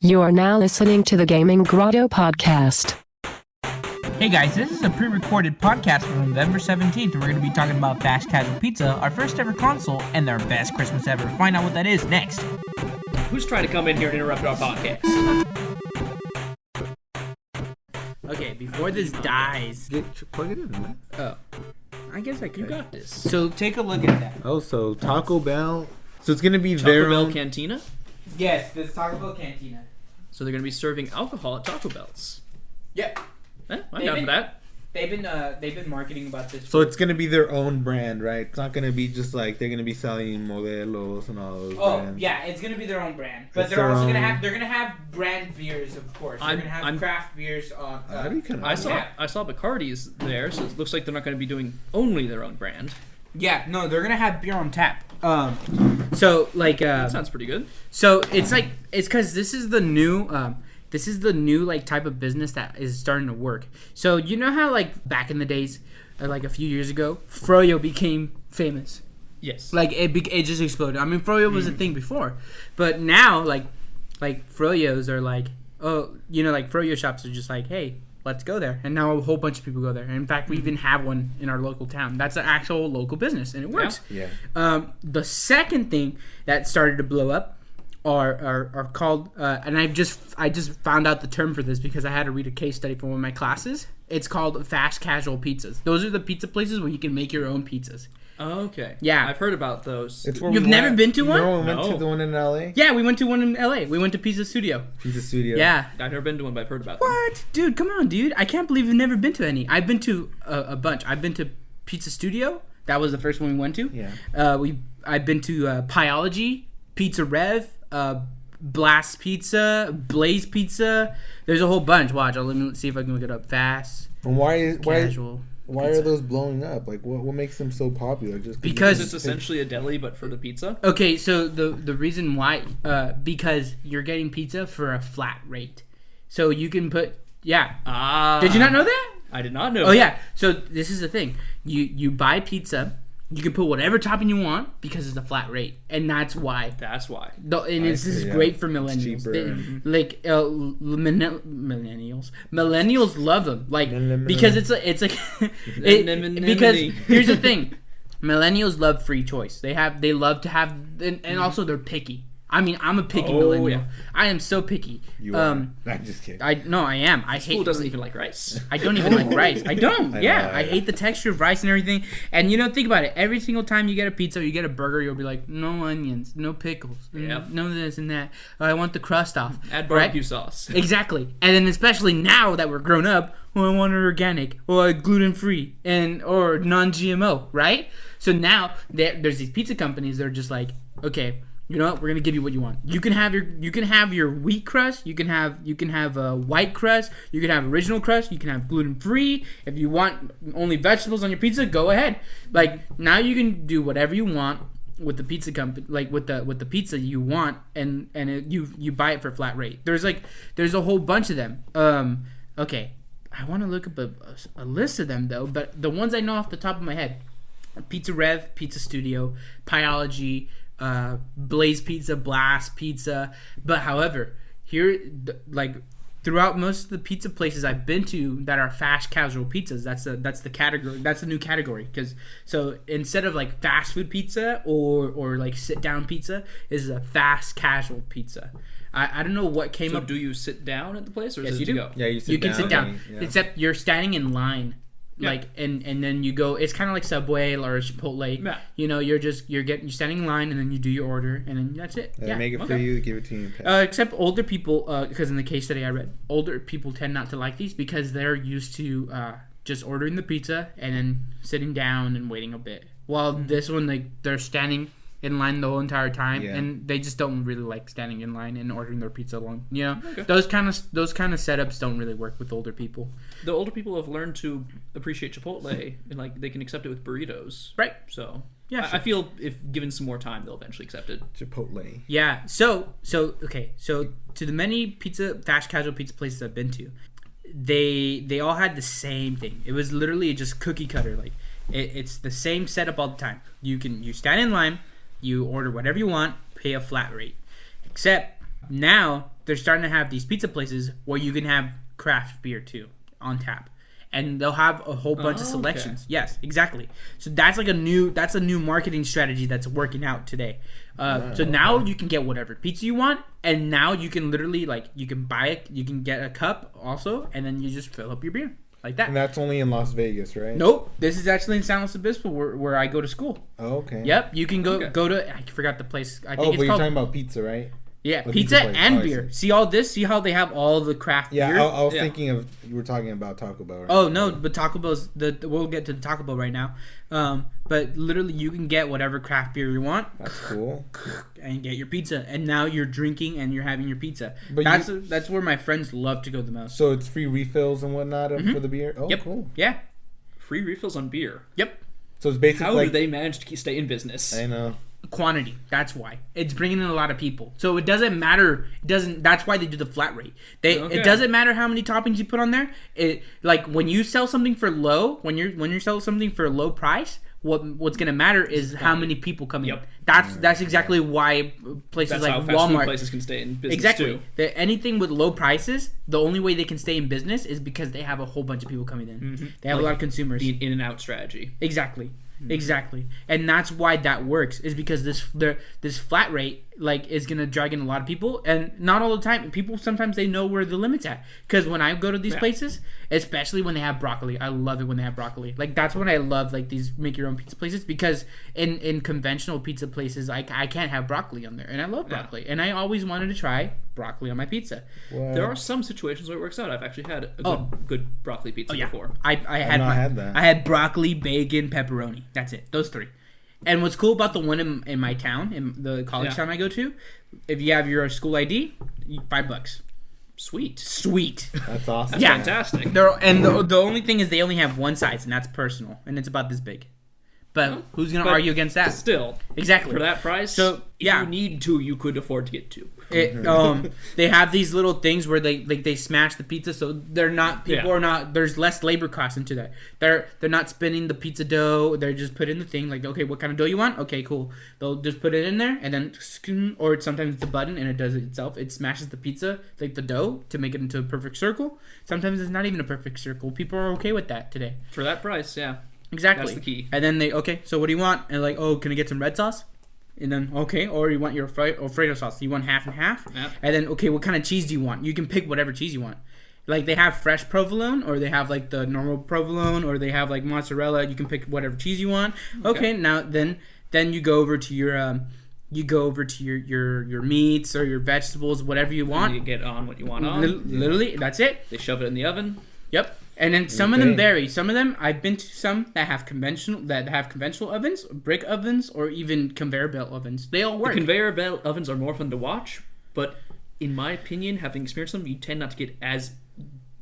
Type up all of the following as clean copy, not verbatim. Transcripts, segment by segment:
You are now listening to the Gaming Grotto podcast. Hey guys, this is a pre-recorded podcast from November 17th. We're going to be talking about Fast Casual Pizza, our first ever console, and their best Christmas ever. Find out what that is next. Who's trying to come in here and interrupt our podcast? Okay, before this dies... Plug it in, man. Oh, I guess I could. You got this. So take a look at that. Oh, so Taco Bell. So it's gonna be Taco their Bell own. Cantina? Yes, this is Taco Bell Cantina. So they're going to be serving alcohol at Taco Bell's. Yep. I'm down for that. They've been marketing about this. So it's gonna be their own brand, right? It's not gonna be just like they're gonna be selling Modelos and all those. Oh brands. yeah, it's gonna be their own brand, but It's they're their also own- they're gonna have brand beers, of course. They're gonna have craft beers on. That'd be kinda I cool. saw Bacardi's there, so it looks like they're not going to be doing only their own brand. Yeah, no, they're gonna have beer on tap. So like That sounds pretty good. So it's because this is the new like type of business that is starting to work. So you know how like back in the days, like a few years ago, Froyo became famous. Yes. Like it just exploded. I mean, Froyo was a thing before, but now like Froyos are like, oh, you know, like Froyo shops are just like, hey, let's go there. And now a whole bunch of people go there. And in fact, we even have one in our local town. That's an actual local business, and it works. Yeah. The second thing that started to blow up are called, and I just found out the term for this because I had to read a case study for one of my classes. It's called fast casual pizzas. Those are the pizza places where you can make your own pizzas. Oh, okay. Yeah. I've heard about those. It's where You've we never went- been to one? No, we went No. to the one in LA. Yeah, we went to one in LA. We went to Pizza Studio. Pizza Studio. Yeah. I've never been to one, but I've heard about them. What? Dude, come on, dude. I can't believe you've never been to any. I've been to a bunch. I've been to Pizza Studio. That was the first one we went to. Yeah. I've been to Pyology, Pizza Rev, Blast Pizza, Blaze Pizza. There's a whole bunch. Watch. Let me see if I can look it up fast. And why Casual. are those blowing up? Like, what makes them so popular? Just Because It's essentially a deli, but for the pizza. Okay, so the reason why, because you're getting pizza for a flat rate. So you can put, yeah. Ah. Did you not know that? I did not know. Oh yeah. So this is the thing. You buy pizza. You can put whatever topping you want because it's a flat rate, and that's why. That's why. This is yeah. great for It's millennials. cheaper and- Millennials love them, like because it's like because here's the thing, millennials love free choice. They love to have, and also they're picky. I mean, I'm a picky millennial. Yeah. I am so picky. You are. I'm just kidding. I am. I School hate. doesn't even like rice. I don't even like rice. I don't. I Yeah, know, I hate the texture of rice and everything. And you know, think about it. Every single time you get a pizza, or you get a burger, you'll be like, no onions, no pickles, Yep. no this and that. I want the crust off. Add Right? barbecue sauce. Exactly. And then especially now that we're grown up, I want it organic or gluten free or non-GMO, right? So now there's these pizza companies that are just like, okay, you know what? We're gonna give you what you want. You can have your wheat crust. You can have a white crust. You can have original crust. You can have gluten free. If you want only vegetables on your pizza, go ahead. Like now you can do whatever you want with the pizza company, like with the pizza you want, and you buy it for flat rate. There's a whole bunch of them. Okay, I want to look up a list of them though, but the ones I know off the top of my head: Pizza Rev, Pizza Studio, Pyology, Blaze Pizza, Blast Pizza. But however, here like throughout most of the pizza places I've been to that are fast casual pizzas, that's the category. That's the new category. Because so instead of like fast food pizza or like sit down pizza, this is a fast casual pizza. I don't know what came So up. do you sit down at the place, or is Yes, it you to do. go? Yeah, you You can sit down, Yeah. except you're standing in line. Yeah. Like and then you go. It's kind of like Subway or Chipotle. Yeah. You know, you're standing in line and then you do your order and then that's it. They make it for okay. you, give it to you. In pay. Except older people, because in the case study I read, older people tend not to like these because they're used to just ordering the pizza and then sitting down and waiting a bit. While this one, they're standing in line the whole entire time, Yeah. and they just don't really like standing in line and ordering their pizza alone. You know, Okay. those kind of setups don't really work with older people. The older people have learned to appreciate Chipotle, and like they can accept it with burritos. Right. So Yeah, I feel if given some more time, they'll eventually accept it. Chipotle. Yeah. So okay. So to the many fast casual pizza places I've been to, they all had the same thing. It was literally just cookie cutter. Like it's the same setup all the time. You stand in line, you order whatever you want, pay a flat rate. Except Now they're starting to have these pizza places where you can have craft beer too on tap, and they'll have a whole bunch of selections. Okay. Yes, exactly. So that's like a new marketing strategy that's working out today. So now you can get whatever pizza you want, and now you can literally you can buy it, you can get a cup also, and then you just fill up your beer like that. And that's only in Las Vegas, right? Nope, this is actually in San Luis Obispo where I go to school. Oh, okay. Yep, you can go to. I forgot the place. I think Oh, it's but you're called. talking about pizza, right? Yeah, the pizza pizza place. and Oh, I beer. see. See all this? See how they have all the craft Yeah, beer? I was Yeah. thinking of you were talking about Taco Bell. Right? Oh no, but Taco Bell's we'll get to the Taco Bell right now. But literally you can get whatever craft beer you want That's cool. and get your pizza, and now you're drinking and you're having your pizza. But That's where my friends love to go the most. So it's free refills and whatnot for the beer. Oh, Yep. cool. Yeah. Free refills on beer. Yep. So it's basically How like do they manage to stay in business? I know. Quantity. That's why it's bringing in a lot of people. So it doesn't matter. That's why they do the flat rate. Okay. It doesn't matter how many toppings you put on there. It like when you sell something for low, when you're selling something for a low price, what's gonna matter is how many people come in. Yep. That's exactly why places That's how like fast food Walmart places can stay in business exactly. too. Anything with low prices, the only way they can stay in business is because they have a whole bunch of people coming in. They have a lot of consumers. The in and out strategy. Exactly. Exactly. And that's why that works, is because this flat rate is gonna drag in a lot of people, and not all the time. People sometimes they know where the limit's at. Because when I go to these places, especially when they have broccoli, I love it when they have broccoli. That's when I love these make your own pizza places, because in conventional pizza places I can't have broccoli on there, and I love broccoli, and I always wanted to try broccoli on my pizza. What? There are some situations where it works out. I've actually had a good broccoli pizza before. I had that. I had broccoli, bacon, pepperoni. That's it. Those three. And what's cool about the one in my town, in the college town I go to, if you have your school ID, $5. Sweet. That's awesome. Yeah. Fantastic. And the only thing is they only have one size, and that's personal, and it's about this big. But who's gonna argue against that? Still, Exactly. for that price, So, if yeah. you need to, you could afford to get two. They have these little things where they smash the pizza, so people are not. There's less labor costs into that. They're not spinning the pizza dough. They're just putting the thing okay, what kind of dough you want? Okay, cool. They'll just put it in there, and then or sometimes it's a button and it does it itself. It smashes the pizza the dough to make it into a perfect circle. Sometimes it's not even a perfect circle. People are okay with that today. For that price, yeah. Exactly. That's the key. And then so what do you want? And can I get some red sauce? And then, okay, or you want your Alfredo sauce. You want half and half? Yep. And then, okay, what kind of cheese do you want? You can pick whatever cheese you want. They have fresh provolone, or they have the normal provolone, or they have mozzarella. You can pick whatever cheese you want. Okay, now then you go over to your your meats or your vegetables, whatever you want. You get on what you want on. Literally, that's it. They shove it in the oven. Yep. And then some of them vary. Some of them, I've been to some that have conventional ovens, brick ovens, or even conveyor belt ovens. They all work. The conveyor belt ovens are more fun to watch, but in my opinion, having experienced them, you tend not to get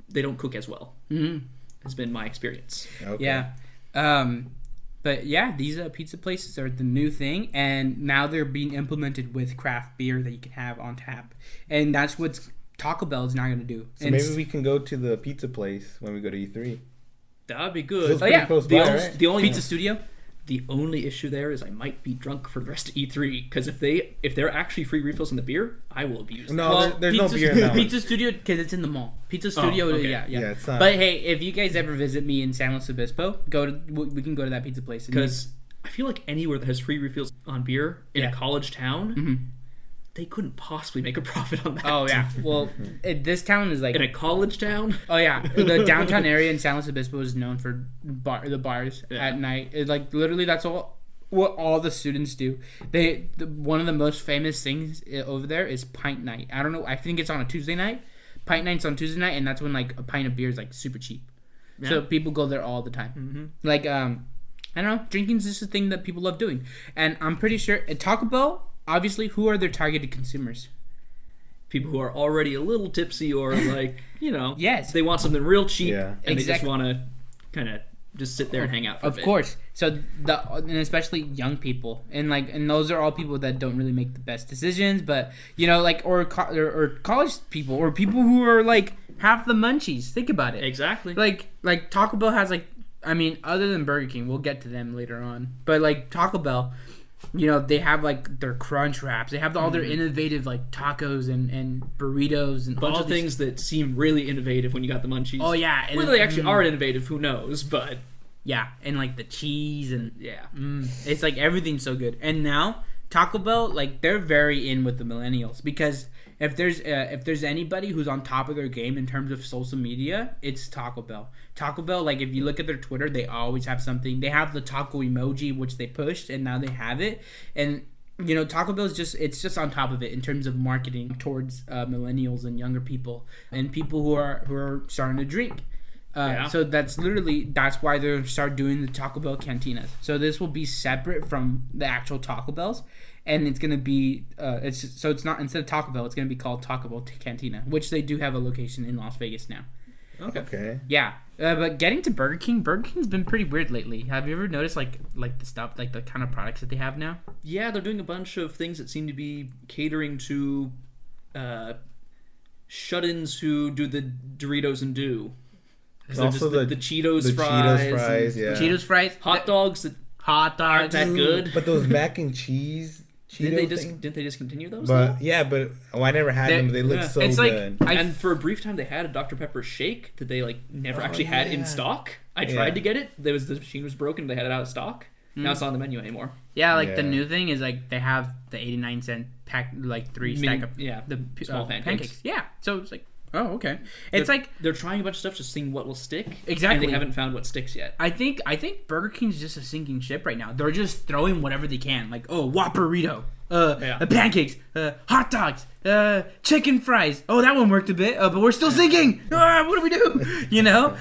they don't cook as well. Mm-hmm. Has been my experience. Okay. Yeah. But yeah, these pizza places are the new thing, and now they're being implemented with craft beer that you can have on tap, and that's what's Taco Bell is not going to do. So maybe we can go to the pizza place when we go to E3. That'd be good. It's pretty close by, right? The only Pizza Studio. The only issue there is I might be drunk for the rest of E3, because if they're actually free refills in the beer, I will abuse them. No, there's no beer in that one. Pizza Studio, because it's in the mall. Pizza Studio, okay. yeah. Yeah, it's not. But hey, if you guys ever visit me in San Luis Obispo, we can go to that pizza place. Because I feel like anywhere that has free refills on beer in a college town, they couldn't possibly make a profit on that. Oh yeah, well, this town is in a college town. Oh yeah, the downtown area in San Luis Obispo is known for the bars at night. Literally, that's what all the students do. One of the most famous things over there is pint night. I don't know. I think it's on a Tuesday night. Pint night's on Tuesday night, and that's when a pint of beer is super cheap. Yeah. So people go there all the time. Mm-hmm. I don't know. Drinking's just a thing that people love doing, and I'm pretty sure at Taco Bell. Obviously, who are their targeted consumers? People who are already a little tipsy, or Yes, they want something real cheap, and exactly. they just want to kind of just sit there and hang out for a bit. Of course. So and especially young people, and those are all people that don't really make the best decisions, but or college people, or people who are have the munchies. Think about it. Exactly. Like Taco Bell has other than Burger King, we'll get to them later on, but Taco Bell. they have like their crunch wraps. They have all their innovative like tacos and burritos and A bunch all of these things that seem really innovative when you got the munchies. Oh yeah, and Whether they actually are innovative, who knows? But yeah, and like the cheese and yeah, it's like everything's so good. And now Taco Bell, like they're very in with the millennials because if there's anybody who's on top of their game in terms of social media, it's Taco Bell. Taco Bell, like if you look at their Twitter, they always have something. They have the taco emoji, which they pushed, and now they have it. And Taco Bell is just on top of it in terms of marketing towards millennials and younger people and people who are starting to drink. So that's why they're start doing the Taco Bell cantinas. So this will be separate from the actual Taco Bells, and it's gonna be it's not, instead of Taco Bell, it's gonna be called Taco Bell Cantina, which they do have a location in Las Vegas now. Okay. Yeah, but getting to Burger King's been pretty weird lately. Have you ever noticed like the stuff, like the kind of products that they have now? yeah, they're doing a bunch of things that seem to be catering to shut-ins who do the Doritos and do. Also the Cheetos fries. Cheetos fries, yeah. Cheetos fries, Hot dogs that hot aren't dogs. that good. But those mac and cheese Cheeto Didn't they discontinue those? But yeah, but I never had them. But they look so it's like, good. And for a brief time, they had a Dr. Pepper shake that they like never actually had in stock. I tried to get it. The machine was broken. They had it out of stock. Now it's not on the menu anymore. Yeah, like the new thing is like they have the 89-cent pack, like stack of the small pancakes. Yeah, so it's like, oh okay. It's like they're trying a bunch of stuff, just seeing what will stick. Exactly. And they haven't found what sticks yet. I think Burger King's just a sinking ship right now. They're just throwing whatever they can, like Whopperito, pancakes, hot dogs, chicken fries. Oh, that one worked a bit, but we're still sinking. What do we do?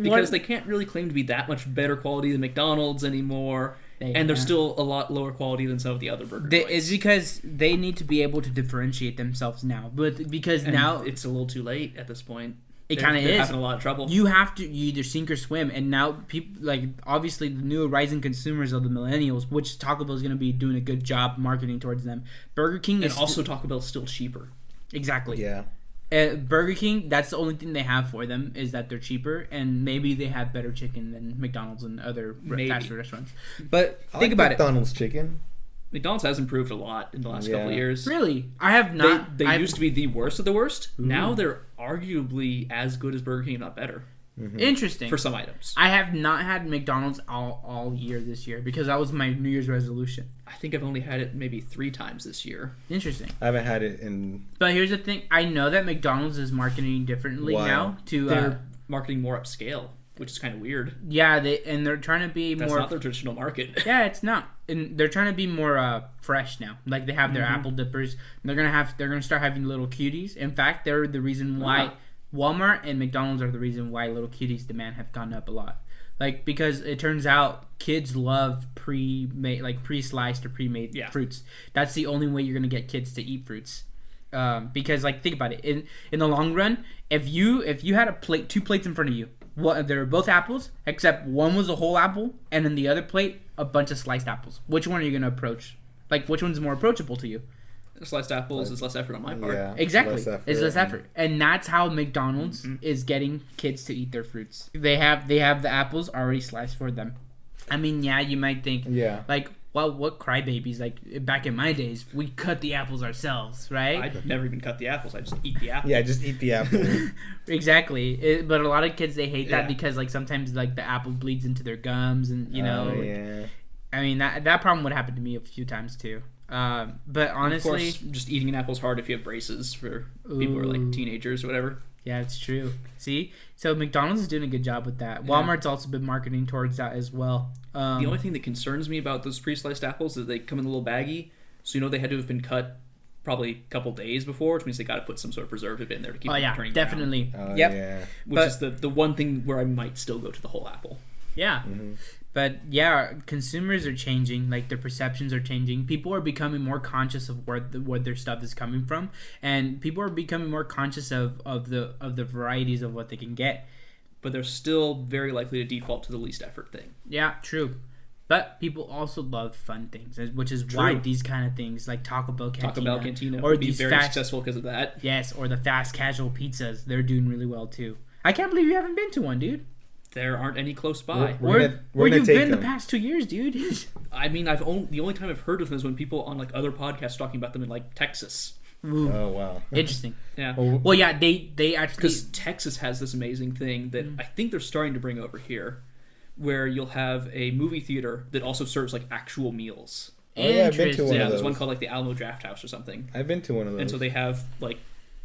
Because they can't really claim to be that much better quality than McDonald's anymore. And they're still a lot lower quality than some of the other burger joints. It's because they need to be able to differentiate themselves now. But because now it's a little too late at this point. It kind of is. They're having a lot of trouble. You have to either sink or swim. And now people, like, obviously the new rising consumers of the millennials, which Taco Bell is going to be doing a good job marketing towards them. Burger King and also Taco Bell's still cheaper. Exactly. Yeah. Burger King, that's the only thing they have for them is that they're cheaper, and maybe they have better chicken than McDonald's and other fast food restaurants. But think about McDonald's chicken. McDonald's has improved a lot in the last couple of years. Really? I have not. They used to be the worst of the worst. Ooh. Now they're arguably as good as Burger King, if not better. Mm-hmm. Interesting. For some items. I have not had McDonald's all year this year because that was my New Year's resolution. I think I've only had it maybe 3 times this year. Interesting. I haven't had it in... But here's the thing. I know that McDonald's is marketing differently now. They're marketing more upscale, which is kind of weird. Yeah, they're trying to be That's more... That's not their traditional market. Yeah, it's not. And they're trying to be more fresh now. Like they have their apple dippers. They're gonna start having little cuties. In fact, they're the reason why... Walmart and McDonald's are the reason why little cuties demand have gone up a lot. Like, because it turns out kids love pre-sliced or pre-made fruits. That's the only way you're going to get kids to eat fruits. Because, like, think about it. In the long run, if you had 2 plates in front of you, they were both apples, except one was a whole apple, and in the other plate, a bunch of sliced apples. Which one are you going to approach? Like, which one's more approachable to you? Sliced apples is less effort on my part. Yeah, exactly. It's less effort. And that's how McDonald's is getting kids to eat their fruits. They have the apples already sliced for them. I mean, yeah, you might think, like, well, what crybabies? Like, back in my days, we cut the apples ourselves, right? I'd never even cut the apples. I just eat the apple. Yeah, just eat the apple. Exactly. But a lot of kids, they hate that because, like, sometimes, like, the apple bleeds into their gums and, you know. Yeah. I mean, that problem would happen to me a few times, too. But honestly, of course, just eating an apple is hard if you have braces for people who are like teenagers or whatever. Yeah, it's true. See, so McDonald's is doing a good job with that. Walmart's also been marketing towards that as well. The only thing that concerns me about those pre-sliced apples is they come in a little baggie, so you know they had to have been cut probably a couple days before, which means they got to put some sort of preservative in there to keep them turning definitely. Brown. Yep. Which is the one thing where I might still go to the whole apple. Yeah. Mm-hmm. But yeah, consumers are changing. Like their perceptions are changing. People are becoming more conscious of where their stuff is coming from, and people are becoming more conscious of the varieties of what they can get. But they're still very likely to default to the least effort thing. Yeah, true. But people also love fun things, which is why these kind of things like Taco Bell Cantina or would be very successful because of that. Yes, or the fast casual pizzas, they're doing really well too. I can't believe you haven't been to one, dude. there aren't any close by. Where you've been the past 2 years, dude? I mean, the only time I've heard of them is when people on like other podcasts talking about them in like Texas. Ooh. Oh wow, interesting. Yeah. Well, yeah, they actually, because Texas has this amazing thing that I think they're starting to bring over here, where you'll have a movie theater that also serves like actual meals. Oh yeah, I've been to one of those. There's one called like the Alamo Draft House or something. I've been to one of those. And so they have like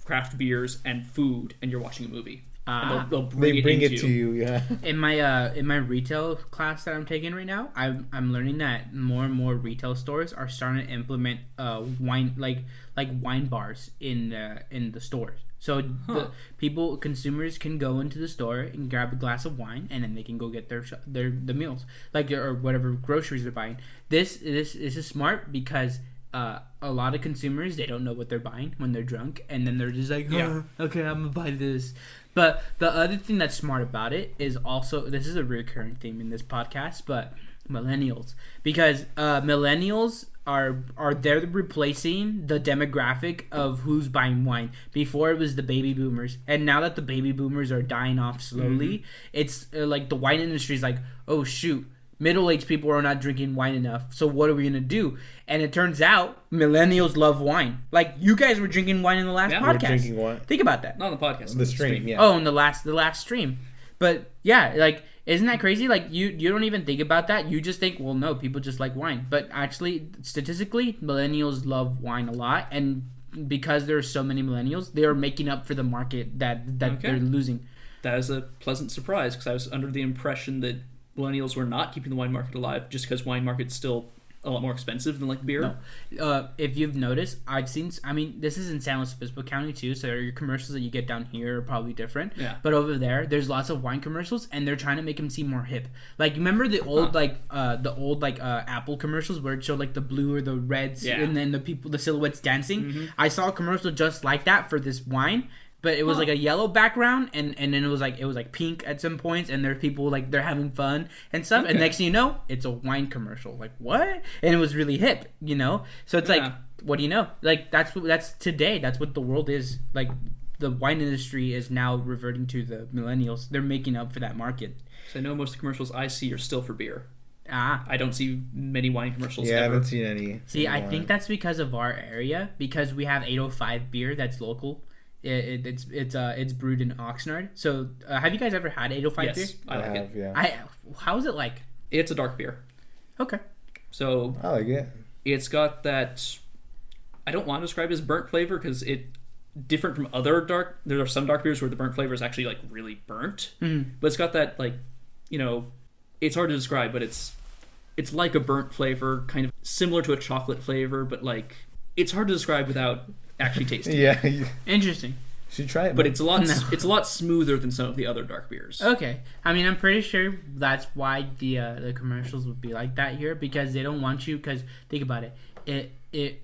craft beers and food, and you're watching a movie. And they'll bring it to you. Yeah. In my retail class that I'm taking right now, I'm learning that more and more retail stores are starting to implement wine like wine bars in the stores. So the consumers can go into the store and grab a glass of wine, and then they can go get the meals or whatever groceries they're buying. This is smart because a lot of consumers, they don't know what they're buying when they're drunk, and then they're just like, okay, I'm gonna buy this. But the other thing that's smart about it is also, this is a recurring theme in this podcast, but millennials, because millennials are they're replacing the demographic of who's buying wine. Before it was the baby boomers, and now that the baby boomers are dying off slowly, it's like the wine industry is like, oh shoot, middle-aged people are not drinking wine enough, so what are we gonna do? And it turns out millennials love wine. Like, you guys were drinking wine in the last podcast. We're drinking wine. Think about that. Not on the podcast. On the stream, yeah. Oh, in the last stream. But yeah, like, isn't that crazy? Like, you don't even think about that. You just think, well, no, people just like wine. But actually, statistically, millennials love wine a lot, and because there are so many millennials, they are making up for the market that they're losing. That is a pleasant surprise, because I was under the impression that millennials were not keeping the wine market alive just because wine market's still a lot more expensive than like beer. No. If you've noticed, this is in San Luis Obispo County too, so your commercials that you get down here are probably different. Yeah. But over there's lots of wine commercials, and they're trying to make them seem more hip. Like, remember the old Apple commercials where it showed like the blue or the reds, and then the silhouettes dancing? Mm-hmm. I saw a commercial just like that for this wine. But it was like a yellow background, and then it was like pink at some points, and there's people like they're having fun and stuff. Okay. And next thing you know, it's a wine commercial. Like, what? And it was really hip, you know. So it's like, what do you know? Like, that's today. That's what the world is. Like, the wine industry is now reverting to the millennials. They're making up for that market. So I know most of the commercials I see are still for beer. I don't see many wine commercials. Yeah, ever. I haven't seen any. See, I think that's because of our area, because we have 805 beer that's local. It's brewed in Oxnard. So have you guys ever had 805 beer? Yes, I like it. Yeah. How is it like? It's a dark beer. Okay. So I like it. It's got that, I don't want to describe it as burnt flavor because it different from other dark. There are some dark beers where the burnt flavor is actually like really burnt, but it's got that, like, you know, it's hard to describe, but it's like a burnt flavor, kind of similar to a chocolate flavor, but like it's hard to describe without actually tasting. Yeah. Interesting. Should try it. But it's a lot smoother than some of the other dark beers. Okay. I mean, I'm pretty sure that's why the commercials would be like that here, because they don't want you, because think about it.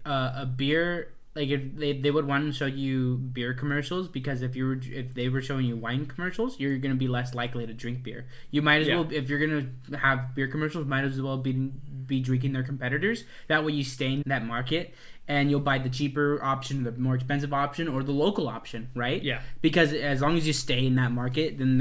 A beer, like, if they would want to show you beer commercials, because if they were showing you wine commercials, you're going to be less likely to drink beer. You might as well, if you're going to have beer commercials, might as well be drinking their competitors. That way you stay in that market, and you'll buy the cheaper option, the more expensive option, or the local option, right? Yeah. Because as long as you stay in that market, then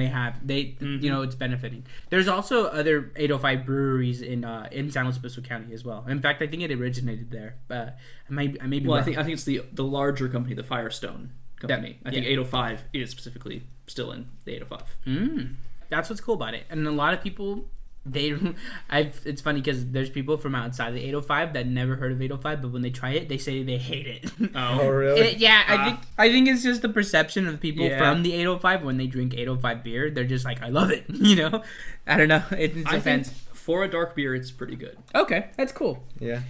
you know, it's benefiting. There's also other 805 breweries in San Luis Obispo County as well. In fact, I think it originated there. I may be wrong. I think it's the larger company, the Firestone company. I think 805 is specifically still in the 805. That's what's cool about it. And a lot of people, it's funny because there's people from outside the 805 that never heard of 805, but when they try it, they say they hate it. Oh, really? I think it's just the perception of people from the 805 when they drink 805 beer. They're just like, I love it, you know? I don't know. It depends. For a dark beer, it's pretty good. Okay, that's cool. Yeah.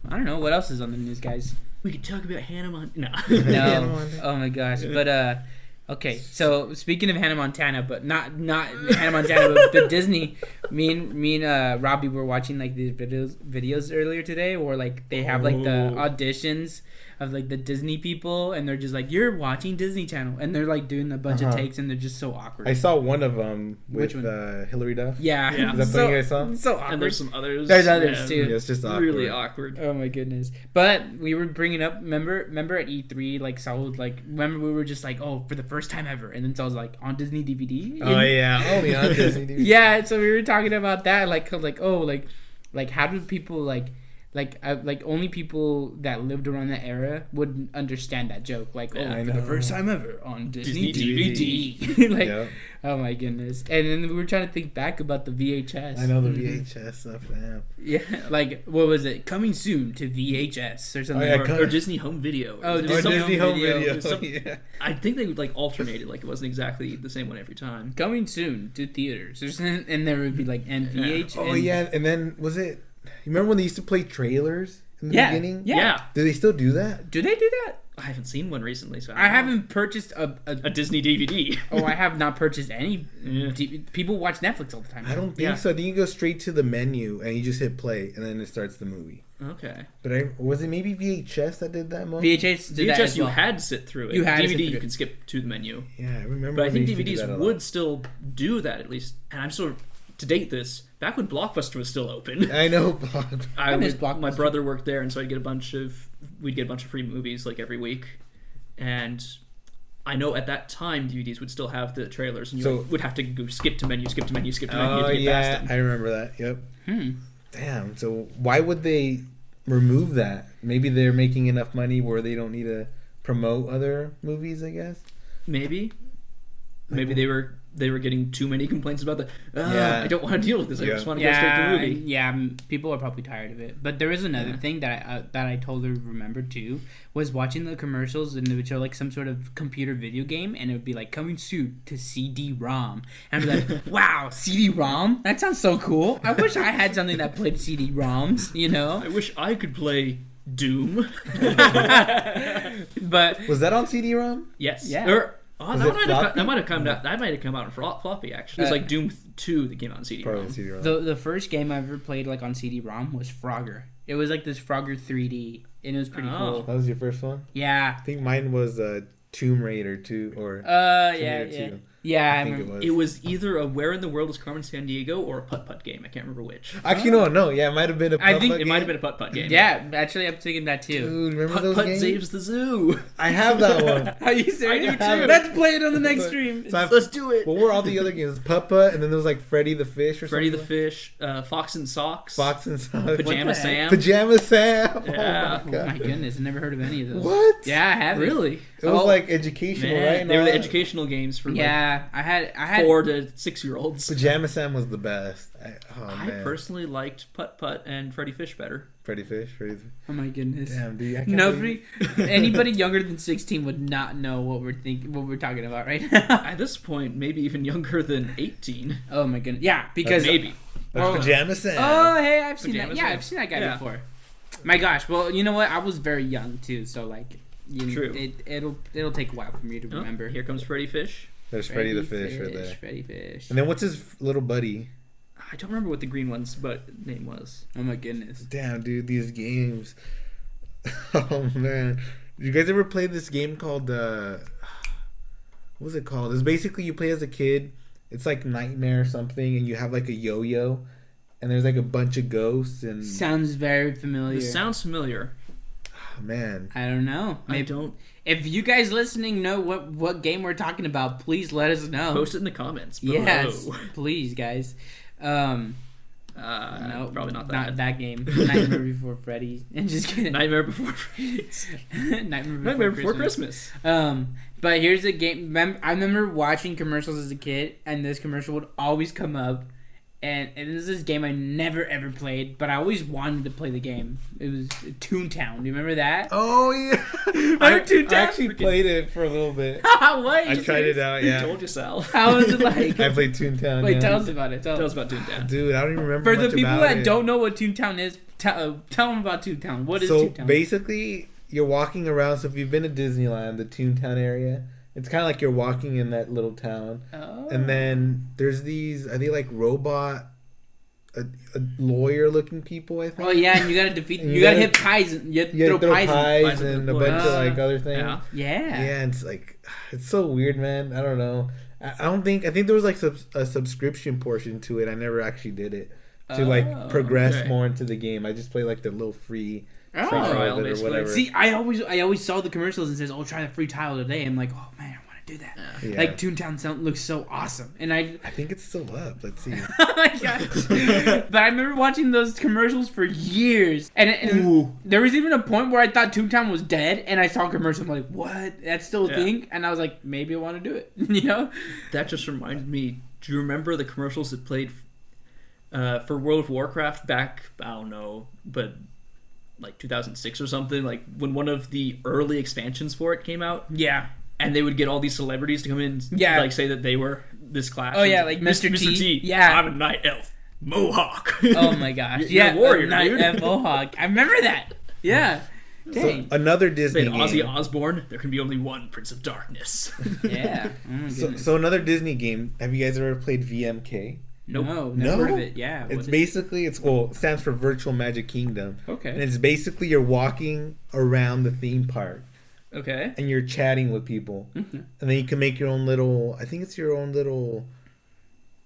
I don't know what else is on the news, guys. We could talk about Hannah Montana. No. Oh my gosh. But okay, so speaking of Hannah Montana, but not Hannah Montana, but Disney. Me and Robbie were watching like these videos earlier today, where like they have like the auditions of like the Disney people, and they're just like, "You're watching Disney Channel," and they're like doing a bunch of takes, and they're just so awkward. I saw one of them with Which one? Hilary Duff. Yeah, Yeah. Is that the one you guys saw? So awkward. And there's some others. There's others, too. Yeah, it's just awkward. Really awkward. Oh my goodness! But we were bringing up. Remember at E3, like Saul, like remember we were just like, oh, for the first time ever, and then Saul was like on Disney DVD. Oh yeah, only on Disney. DVD. Yeah, so we were talking about that, like oh, like how do people like only people that lived around that era would understand that joke, like Yeah, for the first time ever on Disney, Disney DVD. Like, Yep. oh my goodness! And then we were trying to think back about the VHS. I know the VHS stuff. Damn. Yeah, like what was it? Coming soon to VHS or something. Oh, yeah, Or Disney Home Video. Oh, Or Disney Disney Home Home Video. Video. Some- Yeah. I think they would like alternate it, like it wasn't exactly the same one every time. Coming soon to theaters, and there would be like NVH. Oh and, yeah, and then was it? You remember when they used to play trailers in the Yeah, beginning? yeah. Do they still do that? Do they do that? I haven't seen one recently, so I don't know. haven't purchased a Disney DVD. Oh, I have not purchased any. Yeah. People watch Netflix all the time. I don't think Yeah. so. I think you go straight to the menu and you just hit play, and then it starts the movie. Okay. But was it maybe VHS that did that most? VHS did that VHS, as you well. had to sit through it. You had to sit DVD, through you it. can skip to the menu. Yeah, I remember. But I they think used to do that a DVDs lot. would still do that at least. And I'm sort of to date this back when Blockbuster was still open. I know. Blockbuster. I miss My Blockbuster. brother worked there, and so we'd get a bunch of free movies like every week. And I know at that time DVDs would still have the trailers, and you So- would have to go skip to menu, skip to menu, skip to menu Oh to get yeah, past I them. remember that. Yep. Hmm. Damn. So why would they remove that? Maybe they're making enough money where they don't need to promote other movies. I guess. Maybe they were getting too many complaints about the. Yeah. I don't want to deal with this. I Yeah. just want to go straight to the movie. Yeah. People are probably tired of it. But there is another thing that I totally remember too, was watching the commercials, and they would show like some sort of computer video game, and it would be like coming soon to CD-ROM, and I'd be like, wow, CD-ROM? That sounds so cool. I wish I had something that played CD-ROMs. You know. I wish I could play Doom. But Was that on CD-ROM? Yes. Yeah. Was That it might have floppy? come out on floppy actually. It was like Doom 2 that came out on CD. Probably on CD-ROM. the first game I ever played like on CD-ROM was Frogger. It was like this Frogger 3D, and it was pretty Oh. cool. That was your first one. Yeah. I think mine was Tomb Raider 2 or Yeah, Tomb Raider yeah. 2. Yeah, I I think it remember. was. It was either a Where in the World is Carmen Sandiego or a putt-putt game. I can't remember which. Actually, no. Yeah, it might have been a. I think putt-putt It might have game. been a putt-putt game. Yeah, actually, I'm thinking that too. Dude, remember those Putt-putt games? saves the zoo. I have that one. Are you serious? I do too. Let's play it on the next stream. So Let's do it. what were all the other games? Putt-putt, and then there was like Freddy the Fish or Freddy the something. Fish, Fox and Socks, Fox and Sonic. Pajama heck? Sam. Pajama Sam. Yeah. Oh my Oh god. my goodness, I never heard of any of those. What? Yeah, I have. Really? It was Oh, like educational, Man, right? And they were all the that. educational games for Yeah, I had. like 4 to 6-year-olds. Pajama Sam was the best. I Man. personally liked Putt Putt and Freddy Fish better. Freddy Fish. Oh my goodness. Damn, dude. I can't Nobody, believe- anybody younger than 16 would not know what we're talking about right now. At this point, maybe even younger than 18. Oh my goodness. Yeah, because Maybe. That's Oh. Pajama Sam. Oh, hey, I've seen that. Pajamas, Yeah, yeah. I've seen that guy Yeah. before. My gosh. Well, you know what? I was very young too, so like, True. It'll take a while for me to Oh, remember. here comes Freddy Fish. There's Freddy the Fish right there. Freddy Fish. And then what's his little buddy? I don't remember what the green one's name was. Oh my goodness. Damn, dude, these games. Oh man, did you guys ever play this game called what was it called? It's basically you play as a kid. It's like Nightmare or something, and you have like a yo-yo, and there's like a bunch of ghosts and Sounds very familiar. This sounds familiar. oh, man. I don't know. I don't. If you guys listening know what game we're talking about, please let us know. Post it in the comments below. Yes, please, guys. No, probably not that. Not that game. Nightmare Before Freddy. And just kidding. Nightmare Before Freddy's. Nightmare Before Christmas. But here's a game. I remember watching commercials as a kid, and this commercial would always come up. And this is this game I never ever played, but I always wanted to play the game. It was Toontown. Do you remember that? Oh yeah, Remember Toontown? I actually played it for a little bit. What? I tried it out. Yeah, Told you, Sal. How was it like? I played Toontown. Wait, yeah. tell us about it. Tell us about Toontown. Dude, I don't even remember. For the much people about that it. don't know what Toontown is, tell them about Toontown. What is So Toontown? basically, you're walking around. So if you've been to Disneyland, the Toontown area, it's kind of like you're walking in that little town. Oh. And then there's these, are they like robot a lawyer-looking people. I think. Oh yeah, and you gotta defeat. And You gotta hit pies. And you have to throw pies. Pies and a bunch of like other things. Yeah. Yeah. Yeah, and it's like it's so weird, man. I don't know. I don't think. I think there was like a subscription portion to it. I never actually did it to like progress more into the game. I just play like the little free trial of it or whatever. See, I always saw the commercials and says, "Oh, try the free trial today." I'm like, "Oh man, I want to do that." Yeah. Like Toontown Sound looks so awesome, and I think it's still up. Let's see. oh my gosh. But I remember watching those commercials for years, and there was even a point where I thought Toontown was dead, and I saw a commercial. I'm like, "What? That's still a thing?" And I was like, "Maybe I want to do it." You know? That just reminded me. Do you remember the commercials that played for World of Warcraft back? I don't know, but like 2006 or something. Like when one of the early expansions for it came out. Yeah. And they would get all these celebrities to come in and like say that they were this class. Oh yeah, like Mr. T. Yeah. I'm a night elf. Mohawk. Oh my gosh. You're a warrior, night dude. elf Mohawk. I remember that. Yeah. Dang. So, another Disney Say game. Ozzy Osbourne, there can be only one Prince of Darkness. Yeah. Oh my goodness. So another Disney game. Have you guys ever played VMK? Nope. No, never heard of it. Yeah. It's basically it stands for Virtual Magic Kingdom. Okay. And it's basically you're walking around the theme park. Okay. And you're chatting with people. Mm-hmm. And then you can make your own little, I think it's your own little,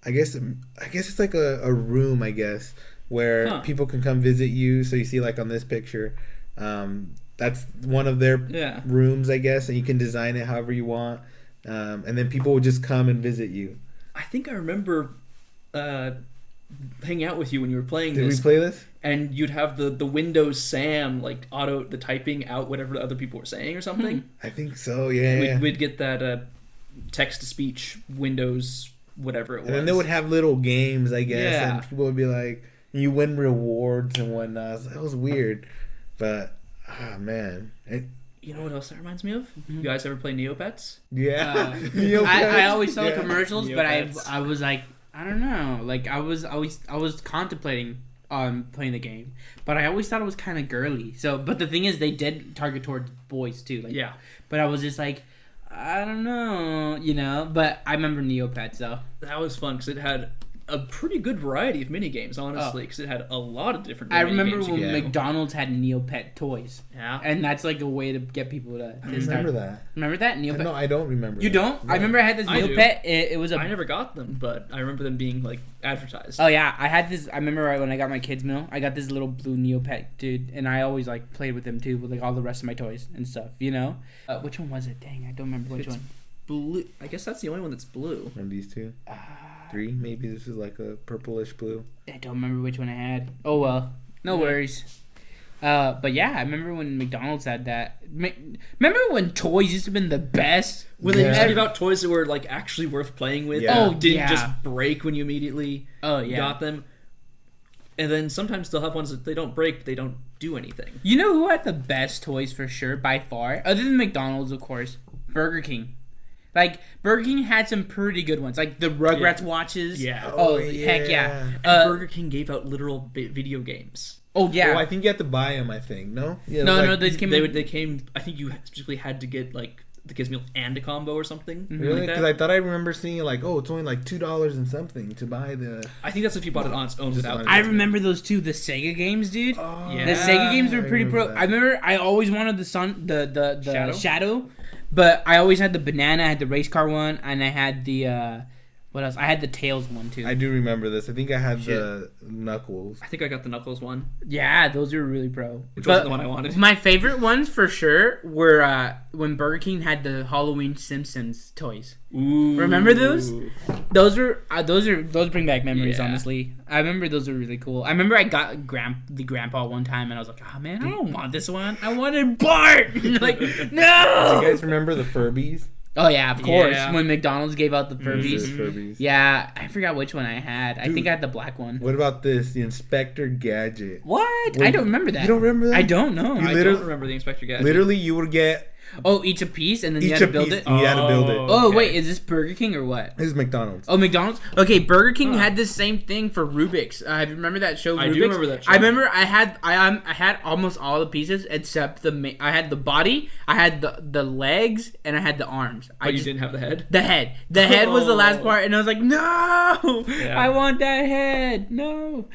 I guess it's like a room, I guess, where people can come visit you. So you see like on this picture, that's one of their rooms, I guess, and you can design it however you want. And then people will just come and visit you. I think I remember hanging out with you when you were playing this. Did we play this? And you'd have the Windows Sam like the typing out whatever the other people were saying or something. I think so. Yeah. We'd get that text to speech Windows whatever it was. And then they would have little games, I guess, Yeah. and people would be like, you win rewards and whatnot. That was weird, but man. You know what else that reminds me of? You guys ever play Neopets? Yeah. I always saw the commercials, Neopets. but I was like, I don't know. Like I was contemplating on playing the game, but I always thought it was kind of girly. So, but the thing is, they did target towards boys too. Like, yeah. But I was just like, I don't know, you know. But I remember Neopets though. That was fun because it had a pretty good variety of minigames, honestly, because it had a lot of different I remember minigames when McDonald's had Neopet toys. Yeah. And that's like a way to get people to remember that. Remember that? Neopet? No, I don't remember. You don't? No. I remember I had this Neopet. It was I never got them, but I remember them being like advertised. Oh yeah, I had this. I remember when I got my kids meal, I got this little blue Neopet dude, and I always like played with him too, with like all the rest of my toys and stuff. You know, which one was it? Dang, I don't remember which one. Blue. I guess that's the only one that's blue. One of these two. 3 maybe. This is like a purplish blue. I don't remember which one I had. Oh well, no worries. But yeah, I remember when McDonald's had that. Remember when toys used to be the best? When they used to give out toys that were like actually worth playing with. Yeah. Oh, didn't just break when you immediately got them. And then sometimes they'll have ones that they don't break, but they don't do anything. You know who had the best toys for sure, by far? Other than McDonald's, of course. Burger King. Like, Burger King had some pretty good ones. Like, the Rugrats watches. Yeah. Oh, heck yeah. And Burger King gave out literal video games. Oh, yeah. Oh, I think you had to buy them, I think. No? Yeah, no, they came... I think you specifically had to get, like, the kids meal and a combo or something. Really? Because I thought I remember seeing, like, it's only, like, $2 and something to buy the... I think that's if you bought it on its own without... I remember those too, the Sega games, dude. Oh, yeah. The Sega games were pretty pro. that. I remember I always wanted the Shadow, but I always had the banana, I had the race car one, and I had the... what else? I had the Tails one too. I do remember this. I think I had the Knuckles. I think I got the Knuckles one. Yeah, those were really pro. Which wasn't the one I wanted. My favorite ones for sure were when Burger King had the Halloween Simpsons toys. Ooh. Remember those? Those bring back memories. Yeah. Honestly, I remember those were really cool. I remember I got the grandpa one time, and I was like, "Oh man, I don't want this one. I wanted Bart." Like, no. Do you guys remember the Furbies? Oh yeah, of course. Yeah. When McDonald's gave out the Furbies. Furbies. Yeah, I forgot which one I had. I think I had the black one. What about this? The Inspector Gadget. What? I don't remember that. You don't remember that? I don't know. I don't remember the Inspector Gadget. Literally, you would get Oh, each a piece, and then you Each had a to build piece. it. You had to build it. Oh okay. wait, is this Burger King or what? This is McDonald's. Oh, McDonald's. Okay, Burger King had this same thing for Rubik's. You remember that show? Rubik's? I do remember that show. I remember I had almost all the pieces except I had the body, I had the legs, and I had the arms. But you didn't have the head? The head. The head was the last Oh. part, and I was like, no, Yeah. I want that head. No.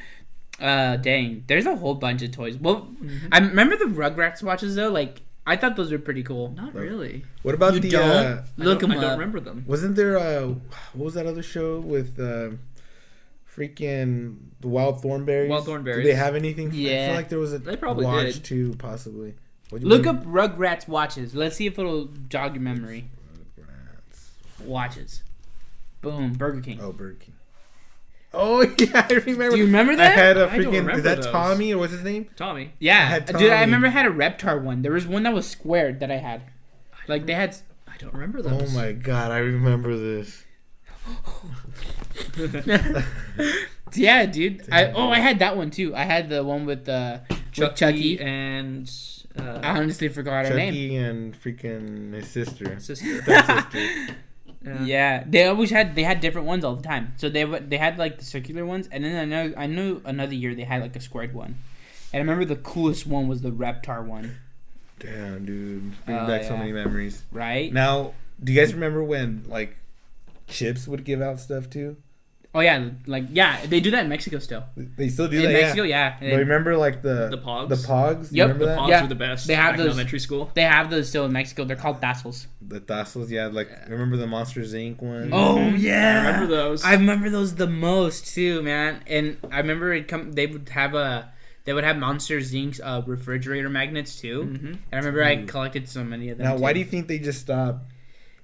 Dang. There's a whole bunch of toys. Well, I remember the Rugrats watches though. Like, I thought those were pretty cool. Not really. What about You the? don't? Look I them don't up. remember them. Wasn't there? What was that other show with? Freaking the Wild Thornberries. Wild Thornberries. Did they have anything? I Yeah. feel like there was a They probably watch did. too, possibly. Look up Rugrats watches. Let's see if it'll jog your memory. Watches. Boom. Burger King. Oh, Burger King. Oh yeah, I remember. Do you remember I that? had a I don't freaking. remember Is that those. Tommy or what's his name? Tommy. Yeah, I had dude. I Tommy. remember I had a Reptar one. There was one that was squared that I had. Like they had. I don't remember those. Oh my god, I remember this. Yeah, dude. I had that one too. I had the one with Chucky. and I honestly forgot her name. Chucky and freaking his sister. sister. That sister. Yeah, they had different ones all the time. So they had like the circular ones, and then I know another year they had like a squared one. And I remember the coolest one was the Reptar one. Damn, dude. Bring Oh, back so yeah. many memories. Right? Now, do you guys remember when like Chips would give out stuff too? Oh yeah, they do that in Mexico still. They still do In that. Mexico, yeah. yeah. But remember like the Pogs? The Pogs. You Yep. remember The that? Pogs Yeah. were the best. They have back in those- elementary school. They have those still in Mexico. They're called tassels. The tassels, yeah. Like remember the Monsters Inc. one? Oh I yeah, remember those. I remember those the most too, man. And I remember they would have Monsters Inc.'s refrigerator magnets too. Mm-hmm. And I remember I collected so many of them. Now, too. why do you think they just stopped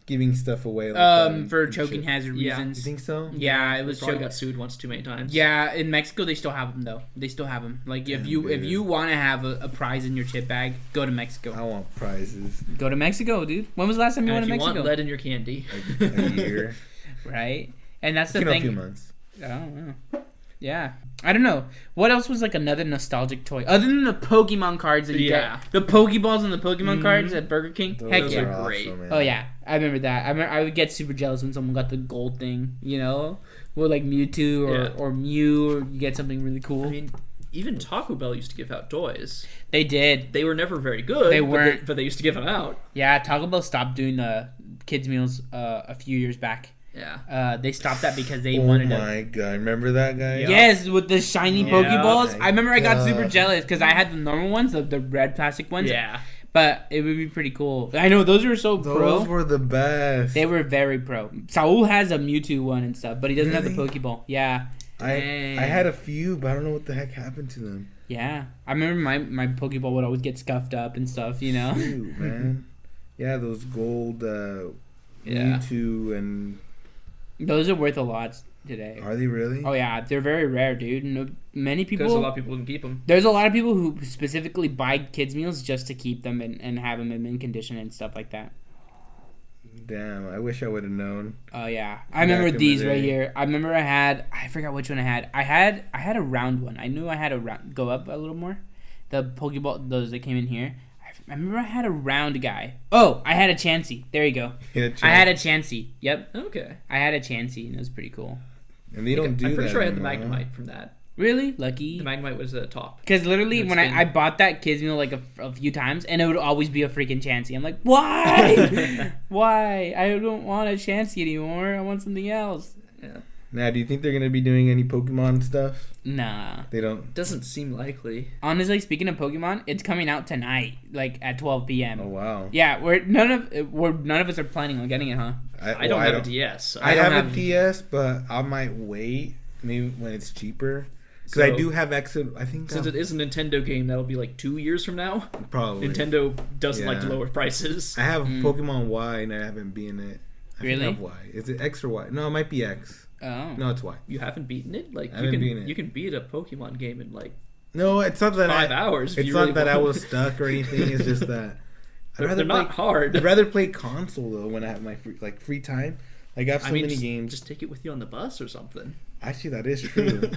giving stuff away? Like that for and choking shit? hazard Yeah. reasons. You think so? Yeah, it was Probably choking. got sued once too many times. Yeah, in Mexico they still have them though. They still have them. Like if Damn, you want to have a prize in your chip bag, go to Mexico. I want prizes. Go to Mexico, dude. When was the last time you And went if to you Mexico? want lead in your candy, Like a year. Right? And that's the You know, a thing. few months. I don't know. Yeah. I don't know. What else was like another nostalgic toy? Other than the Pokemon cards that you Yeah. get. The Pokeballs and the Pokemon cards at Burger King. Heck Those yeah. are great. man. Oh yeah. I remember that. I would get super jealous when someone got the gold thing, you know? With like Mewtwo or Mew, or you get something really cool. I mean, even Taco Bell used to give out toys. They did. They were never very good. They weren't. but they used to give them out. Yeah, Taco Bell stopped doing kids meals a few years back. Yeah. They stopped that because they Oh wanted to. my god! Remember that guy? Yeah. Yes, with the shiny Yeah. Pokeballs. My I remember I got God. super jealous because I had the normal ones, the red plastic ones. Yeah. But it would be pretty cool. I know those were so Those pro. were the best. They were very pro. Saul has a Mewtwo one and stuff, but he doesn't have the Really? Pokeball. Yeah, I Dang. had a few, but I don't know what the heck happened to them. yeah. I remember my Pokeball would always get scuffed up and stuff. You know. Shoot, man. Yeah, those gold Yeah. Mewtwo and Those are worth a lot today. are they really? Oh yeah, they're very rare, dude. No, many people. Because a lot of people can keep them. There's a lot of people who specifically buy kids meals just to keep them and have them in mint condition and stuff like that. Damn, I wish I would have known. Oh yeah, I remember Back in the these right day. here. I remember I forgot which one I had. I had a round one. I knew I had a round go up a little more. The Pokeball, those that came in here. I remember I had a round guy. Oh, I had a Chansey. There you go. Yeah, I had a Chansey. Yep, Okay. I had a Chansey, and it was pretty cool. and they don't do I'm pretty that sure I had the anymore, huh? Magnemite from that. Really lucky. The Magnemite was the top. Because literally, It's when been- I bought that kids meal like a few times, and it would always be a freaking Chansey. I'm like, why? Why? I don't want a Chansey anymore. I want something else. Yeah. Now, do you think they're gonna be doing any Pokemon stuff? Nah. They don't. Doesn't seem likely. Honestly, speaking of Pokemon, it's coming out tonight, like at 12 p.m. Oh wow. Yeah, none of us are planning on getting it, huh? I don't have a DS. So I don't have have- a DS, but I might wait maybe when it's cheaper. Because I So- do have Exit. I think Since it is a Nintendo game, that'll be like 2 years from now. probably. Nintendo doesn't like to Yeah. lower prices. I have Pokemon Y and I haven't beaten it. I Really? think I have Y. Is it X or Y? No, it might be X. Oh. No, it's Y. You haven't beaten it? Like I haven't beaten it. you can beat a Pokemon game in like No, it's not that 5 hours. If It's you not really that I want. was stuck or anything. It's just that They're not hard. I'd rather play console though when I have my free time. Like I have so many just, games. Just take it with you on the bus or something. Actually, that is true.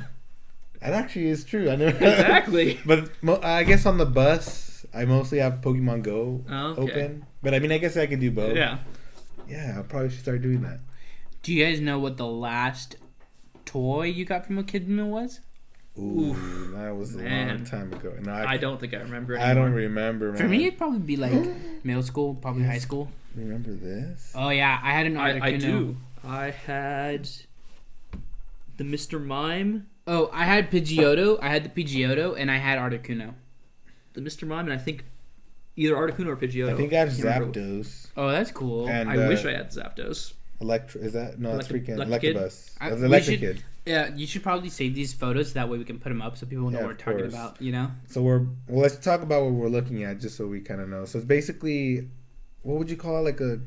That actually is true. I know Exactly. But I guess on the bus, I mostly have Pokemon Go Oh, okay. open. But I mean, I guess I could do both. Yeah. Yeah, I probably should start doing that. Do you guys know what the last toy you got from a kid meal was? Ooh, that was a long time ago. No, I don't think I remember I anymore. don't remember, man. For me, it'd probably be like middle school, probably high school. Remember this? Oh yeah, I had an Articuno. I do. I had the Mr. Mime. Oh, I had Pidgeotto. I had the Pidgeotto, and I had Articuno. The Mr. Mime, and I think either Articuno or Pidgeotto. I think I have can't remember. Zapdos. Oh, that's cool. And, I wish I had Zapdos. Is that? No, that's freaking Electrokid? Electabuzz. I- That's we Electric should- Kid. Yeah, you should probably save these photos. That way we can put them up so people know Yeah, what we're of talking course. about. You know? So let's talk about what we're looking at, just so we kind of know. So it's basically, what would you call it? Like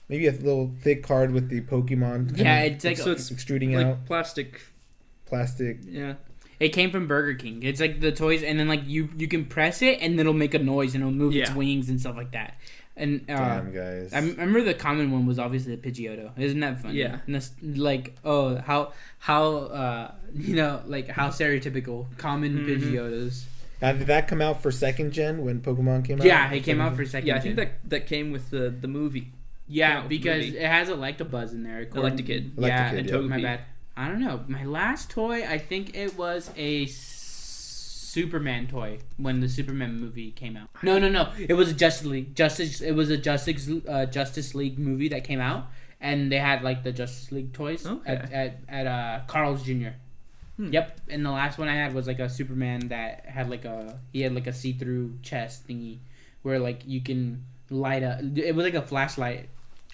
maybe a little thick card with the Pokemon. Yeah, it's like So it's extruding like out plastic. Yeah. it came from Burger King. It's like the toys, and then like you can press it, and then it'll make a noise, and it'll move its Yeah. wings and stuff like that. And Damn, guys. I remember the common one was obviously the Pidgeotto. Isn't that funny? Yeah. And that's, like, oh, how like how stereotypical common Pidgeottos. Now, did that come out for second gen when Pokemon came out? Yeah, it came out for second. Yeah, I think gen. that came with the movie. Yeah, with because movie. it has Electabuzz in there. Electrokid. Yeah, Electrokid, and yeah. my bad. I don't know. My last toy, I think it was a Superman toy when the Superman movie came out. No. It was a Justice League. It was a Justice League movie that came out, and they had like the Justice League toys at Carl's Jr. Yep, and the last one I had was like a Superman that had like a see-through chest thingy where like you can light up. It was like a flashlight,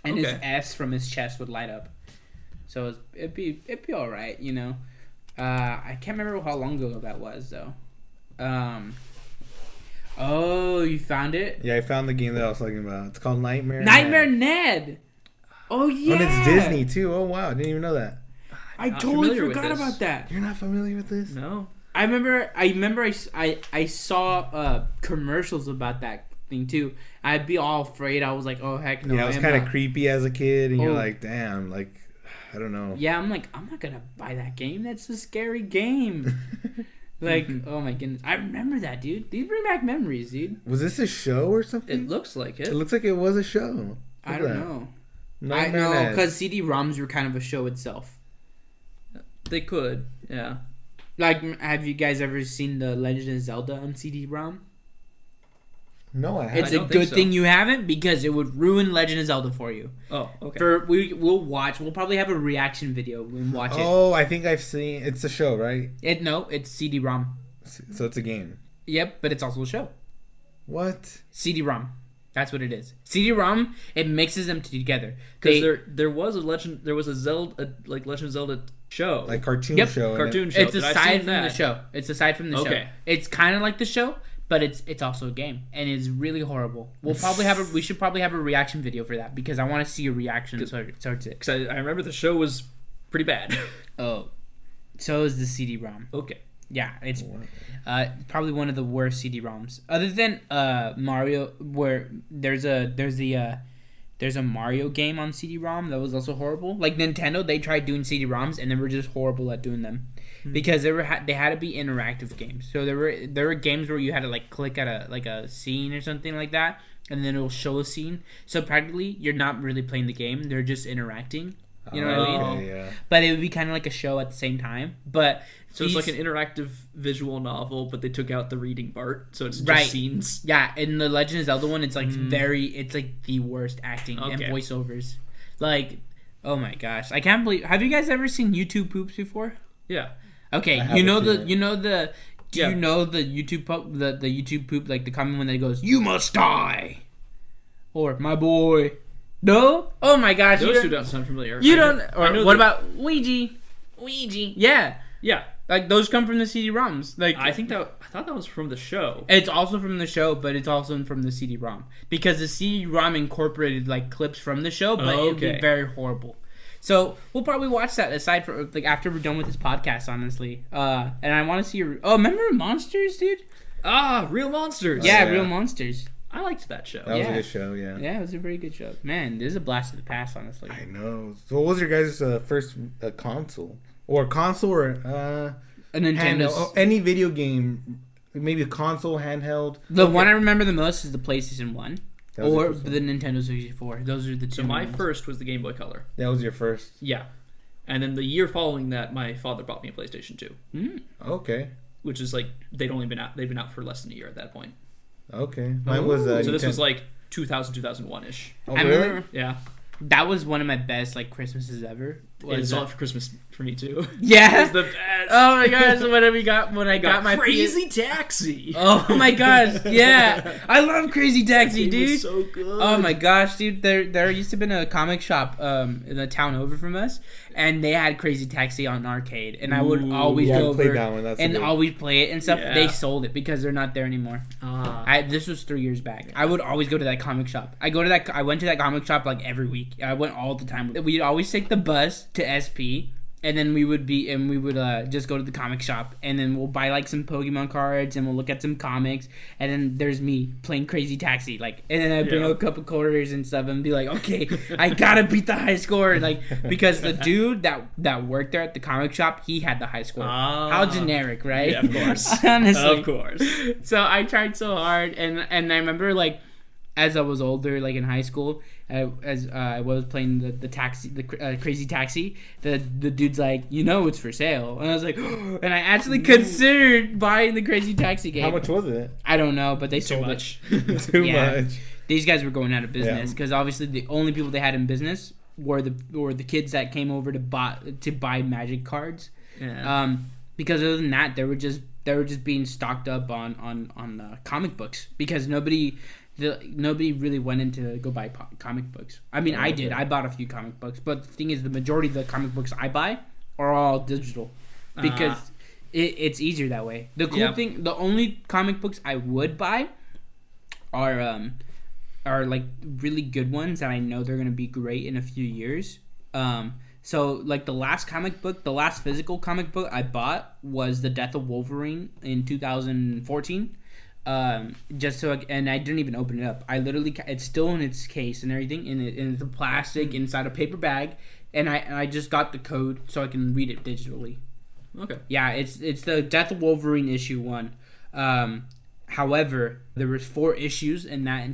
and his S from his chest would light up. So it'd be all right, you know. I can't remember how long ago that was though. Oh, you found it? Yeah, I found the game that I was talking about. It's called Nightmare. Nightmare Ned. Oh yeah. And it's Disney too. Oh wow, I didn't even know that. I Not totally familiar with forgot this. about that. You're not familiar with this? No. I remember I saw commercials about that thing too. I'd be all afraid. I was like, oh heck no. Yeah, it was I am kind of not. creepy as a kid, and you're Oh. like, damn, like, I don't know. Yeah, I'm like, I'm not gonna buy that game. That's a scary game. Like, oh my goodness. I remember that, dude. These bring back memories, dude. Was this a show or something? It looks like It it. looks like it was a show. Look I at don't that. know. I Nightmare know, Ned. because CD-ROMs were kind of a show itself. They could. Yeah. Like, have you guys ever seen the Legend of Zelda on CD-ROM? No, I haven't. It's a don't think good so. thing you haven't, because it would ruin Legend of Zelda for you. Oh, okay. We'll probably have a reaction video and watch it. Oh, I think I've seen. It's a show, right? No, it's CD-ROM. So it's a game. Yep, but it's also a show. What? CD-ROM. That's what it is. CD-ROM, it mixes them together. Because there was a Zelda, like Legend of Zelda show. Like cartoon Yep. show. Cartoon show. It's Did I aside see from that? the show. It's aside from the show. Okay. It's kind of like the show, but it's also a game, and it's really horrible. We should probably have a reaction video for that, because I want to see a reaction towards it. Because I remember the show was pretty bad. Oh, so is the CD-ROM. Okay. Yeah, it's probably one of the worst CD-ROMs, other than Mario, where there's a Mario game on CD-ROM that was also horrible. Like Nintendo, they tried doing CD-ROMs and they were just horrible at doing them, because they had to be interactive games. So there were games where you had to like click at a scene or something like that, and then it'll show a scene. So practically, you're not really playing the game; they're just interacting. You know what I mean? Okay, yeah. But it would be kind of like a show at the same time. But So it's like an interactive visual novel, but they took out the reading part, so it's just scenes. Yeah, in the Legend of Zelda one, it's like it's like the worst acting and Okay. voiceovers. Like, oh my gosh, I can't believe. Have you guys ever seen YouTube poops before? Yeah. Okay, I you know haven't seen the Yeah. you know the YouTube poop, the YouTube poop, like the comment when that goes, "You must die," or "My boy." No? Oh my gosh, Those two don't sound familiar. You I don't. know- Or I know what that- about Ouija? Yeah. Yeah. Like those come from the CD-ROMs. Like I thought that was from the show. it's also from the show, but it's also from the CD-ROM, because the CD-ROM incorporated like clips from the show, but it would be Okay. very horrible. So we'll probably watch that aside from like after we're done with this podcast, honestly. And I want to see. Remember Monsters, dude? Real monsters. Yeah, yeah. Real Monsters. I liked that show. That was Yeah. a good show, yeah. Yeah, it was a very good show. Man, this is a blast of the past, honestly. I know. So what was your guys' first console? Or console or A handheld? Nintendo's. Oh, any video game. Maybe a console, handheld. The one I remember the most is the PlayStation 1. That was your or first the one. Nintendo 64. Those are the two. So my ones. first was the Game Boy Color. That was your first. Yeah. And then the year following that, my father bought me a PlayStation 2, Okay. which is like they've been out for less than a year at that point. Okay. Mine was. So this was Nintendo- like 2001 ish. Oh, I really? remember Yeah. that was one of my best like Christmases ever. It's all for Christmas for me too. Yeah. It's the best. Oh my gosh! When I got my Crazy Taxi. Oh my gosh! Yeah, I love Crazy Taxi, It dude. was so good. Oh my gosh, dude! There used to been a comic shop in the town over from us, and they had Crazy Taxi on arcade, and I would always yeah, go I played over that one. That's and good. always play it and stuff. Yeah. They sold it because they're not there anymore. Ah. This was 3 years back. I would always go to that comic shop. I went to that comic shop like every week. I went all the time. We'd always take the bus to SP. And then we would just go to the comic shop, and then we'll buy like some Pokemon cards, and we'll look at some comics, and then there's me playing Crazy Taxi, like, and then I bring Yeah. a couple quarters and stuff, and be like, okay, I gotta beat the high score, like, because the dude that worked there at the comic shop, he had the high score. Ah. How generic, right? Yeah, of course. Honestly, Of course. So I tried so hard, and I remember like as I was older, like in high school, I was playing the taxi, Crazy Taxi. The dude's like, it's for sale, and I was like, and I actually considered buying the Crazy Taxi game. How much was it? I don't know, but they Too sold much. Too Yeah. much. These guys were going out of business Yeah. because obviously the only people they had in business were the kids that came over to buy Magic cards. Yeah. Because other than that, they were just being stocked up on comic books because nobody really went in to go buy comic books. I mean, I did. I bought a few comic books, but the thing is, the majority of the comic books I buy are all digital because it's easier that way. The cool thing, the only comic books I would buy are like really good ones that I know they're gonna be great in a few years. So like the last physical comic book I bought was The Death of Wolverine in 2014. And I didn't even open it up. I literally, it's still in its case and everything, in the plastic inside a paper bag, and I just got the code so I can read it digitally. Okay. Yeah, it's the Death of Wolverine issue 1. However, there was 4 issues in that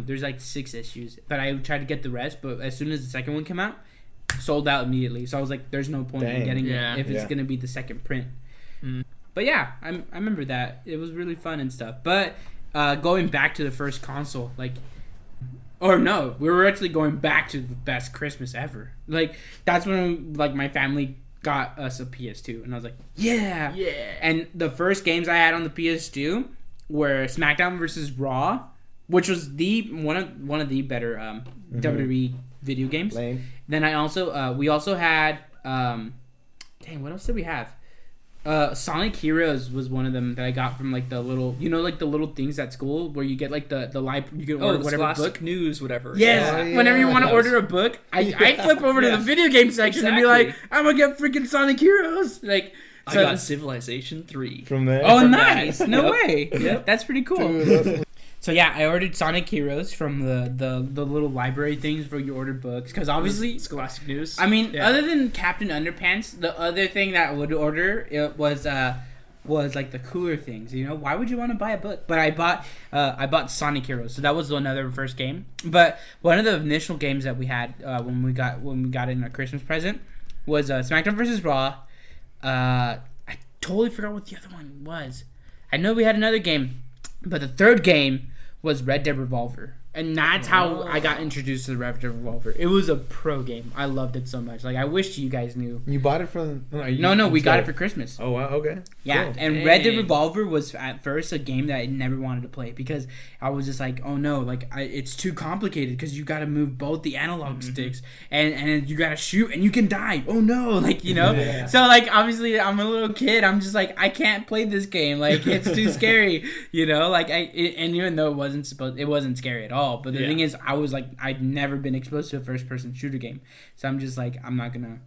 there's like 6 issues, but I tried to get the rest, but as soon as the second one came out, sold out immediately. So I was like, there's no point in getting it if it's gonna be the second print. But yeah, I remember that. It was really fun and stuff. But going back to the first console, we were actually going back to the best Christmas ever. Like, that's when my family got us a PS2, and I was like, yeah. And the first games I had on the PS2 were SmackDown versus Raw, which was one of the better WWE video games. Lame. Then we also had what else did we have? Sonic Heroes was one of them that I got from like the little, the little things at school where you get like the you can order whatever Scholastic book. News, whatever. Yes, Oh, yeah. whenever you want to order a book, I flip over to the video game section and be like, I'm gonna get freaking Sonic Heroes. Like, I got Civilization 3. From there. oh, from nice! that. No Yep. way. Yep. That's pretty cool. Dude, that's- So yeah, I ordered Sonic Heroes from the little library things where you order books because obviously. Scholastic News. I mean, Yeah. other than Captain Underpants, the other thing that I would order was like the cooler things. Why would you want to buy a book? But I bought Sonic Heroes, so that was another first game. But one of the initial games that we had when we got it in our Christmas present was SmackDown vs. Raw. I totally forgot what the other one was. I know we had another game, but the third game was Red Dead Revolver. And that's how I got introduced to the Red Dead Revolver. It was a pro game. I loved it so much. Like, I wish you guys knew. You bought it from? No, we got it for Christmas. Oh wow, okay. Yeah, Cool. and Red Dead Dang. Revolver was at first a game that I never wanted to play because I was just like, oh no, it's too complicated because you got to move both the analog sticks and you got to shoot and you can die. Oh no, Yeah. So obviously I'm a little kid. I'm just like, I can't play this game. Like, it's too scary. And even though it wasn't scary at all. But the Yeah. thing is, I was like, I'd never been exposed to a first person shooter game, so I'm just like, I'm not gonna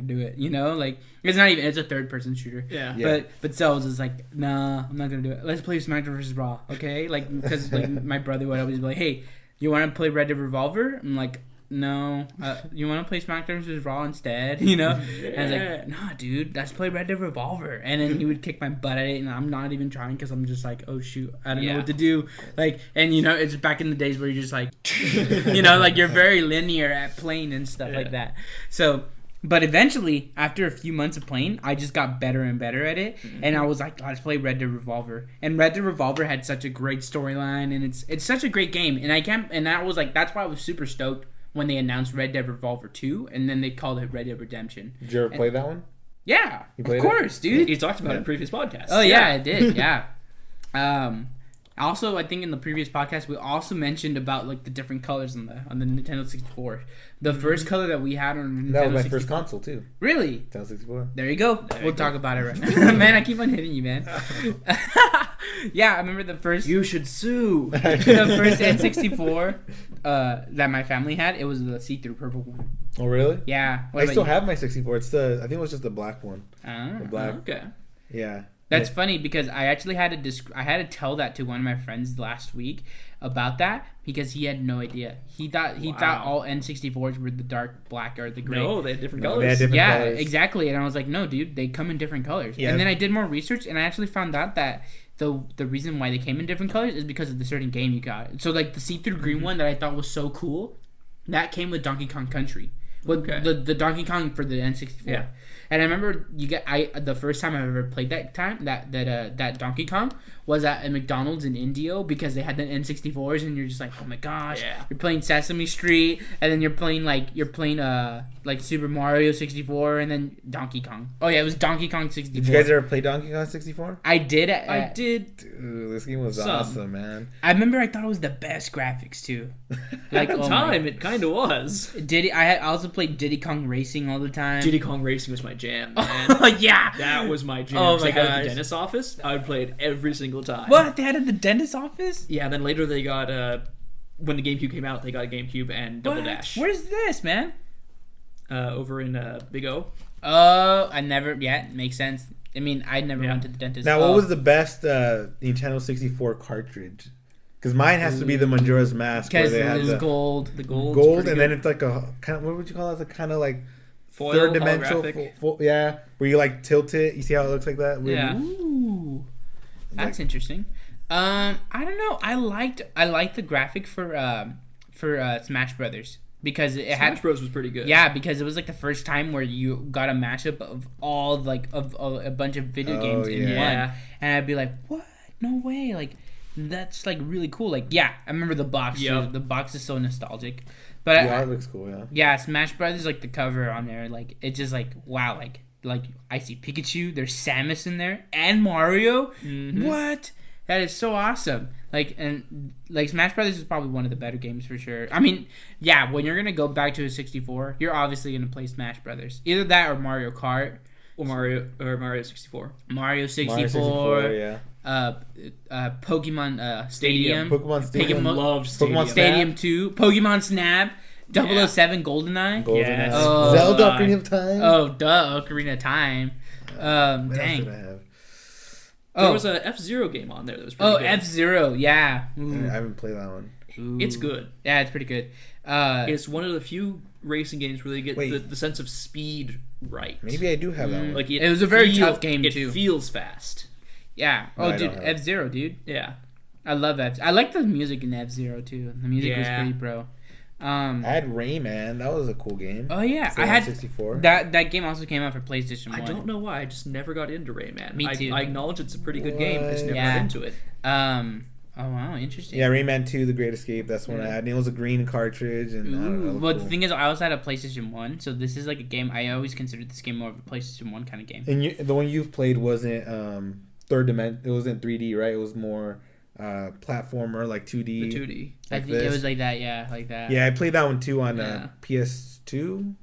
do it. It's a third person shooter. Yeah. Yeah. But so I was just like, nah, I'm not gonna do it. Let's play SmackDown vs. Raw, okay? Because my brother would always be like, hey, you want to play Red Dead Revolver? I'm like, no, you want to play SmackDown vs. Raw instead, you know? And I was like, nah, dude, let's play Red Dead Revolver. And then he would kick my butt at it, and I'm not even trying because I'm just like, oh, shoot, I don't know what to do. Like, and, you know, it's back in the days where you're just like, you know, like you're very linear at playing and stuff like that. So, but eventually, after a few months of playing, I just got better and better at it, and I was like, let's play Red Dead Revolver. And Red Dead Revolver had such a great storyline, and it's such a great game. And that was like, that's why I was super stoked when they announced Red Dead Revolver 2, and then they called it Red Dead Redemption. Did you ever play that one? Yeah, You of played course, dude. You talked about it in previous podcasts. Oh yeah, I did. Yeah. Also, I think in the previous podcast we also mentioned about like the different colors on the Nintendo 64. The first color that we had on Nintendo That was my 64. first console too. Really? Nintendo 64. There you go. We'll talk about it right now. Man, I keep on hitting you, man. Yeah, I remember the first. You should sue. The first N64 that my family had. It was the see-through purple one. Oh really? Yeah. What I about still you? have my 64. It's the I think it was just the black one. The black. Okay. Yeah. That's funny because I actually had to I had to tell that to one of my friends last week about that because he had no idea. He thought all N64s were the dark black or the gray. No, they had different colors. They had different Yeah, colors. exactly. And I was like, no, dude, they come in different colors. Yeah. And then I did more research and I actually found out that the reason why they came in different colors is because of the certain game you got. So like the see-through green one that I thought was so cool, that came with Donkey Kong Country. With the Donkey Kong for the N64. Yeah. And I remember the first time I ever played that Donkey Kong was at a McDonald's in Indio because they had the N64s and you're just like, oh my gosh, you're playing Sesame Street and then you're playing like Super Mario 64 and then Donkey Kong. Oh yeah, it was Donkey Kong 64. Did you guys ever play Donkey Kong 64? I did. I did. Dude, this game was awesome, man. I remember I thought it was the best graphics too. Like At the time, it kind of was. I also played Diddy Kong Racing all the time. Diddy Kong Racing was my jam, man. Oh yeah, That was my jam. Oh my They had it at gosh. the dentist's office. I would play it every single time. what they had at the dentist's office? Yeah, then later they got when the GameCube came out, they got a GameCube and Double What? Dash. Where's this, man? Over in Big O. Oh, I never. Yeah, makes sense. I mean, I never went to the dentist. Now, what was the best Nintendo 64 cartridge? Because mine has to be the Majora's Mask. Where Because they it had was the gold. The gold. gold, and then it's like a kind of, what would you call it? It's a kind of like Foil, third dimensional. holographic. Yeah, where you like tilt it. You see how it looks like that? Yeah. Ooh, that's interesting. I don't know. I liked the graphic for Smash Brothers because it had. Smash Bros was pretty good. Yeah, because it was like the first time where you got a mashup of all of a bunch of video games in yeah. one, and I'd be like, "What? No way!" Like, that's like really cool. Like, yeah, I remember the box. Yep. Too. The box is so nostalgic. But The art looks cool. Yeah. yeah, Smash Brothers, like the cover on there, like it's just like wow, like I see Pikachu, there's Samus in there, and Mario. Mm-hmm. What? That is so awesome. Like Smash Brothers is probably one of the better games for sure. I mean, yeah, when you're gonna go back to a 64, you're obviously gonna play Smash Brothers. Either that or Mario Kart. Or Mario 64. Mario 64. Mario 64, yeah. Pokemon Stadium. Pokemon Stadium. Pokemon- Loved Stadium. Pokemon Stadium 2. Pokemon Snap. 007 GoldenEye. GoldenEye. Oh, Zelda God. Ocarina of Time. Oh, duh. Ocarina of Time. What else did Dang. I have? There Oh, was a F-Zero game on there that was pretty good. F-Zero. Yeah. Ooh. I haven't played that one. It's good. Yeah, it's pretty good. It's one of the few racing games where they get Wait. the sense of speed right. Maybe I do have that one. Like It was a very tough game, it too. It feels fast. Yeah. No, Oh, I dude. don't have it. F-Zero, dude. Yeah. I love F. I like the music in F-Zero, too. The music was Yeah. pretty pro. I had Rayman. That was a cool game. Oh, yeah. Still I on had 64. that game also came out for PlayStation 1. I don't know why. I just never got into Rayman. Me too. I acknowledge it's a pretty good game. I just never Yeah. got into it. Oh, wow. Interesting. Yeah, Rayman 2, The Great Escape. That's one I had. And it was a green cartridge. And I don't know. Well, cool. the thing is, I also had a PlayStation 1, so this is like a game. I always considered this game more of a PlayStation 1 kind of game. And the one you've played wasn't third dimension. It wasn't 3D, right? It was more platformer, like 2D. The 2D. I like think it this. was like that, yeah, like that. Yeah, I played that one too on Yeah. PS2.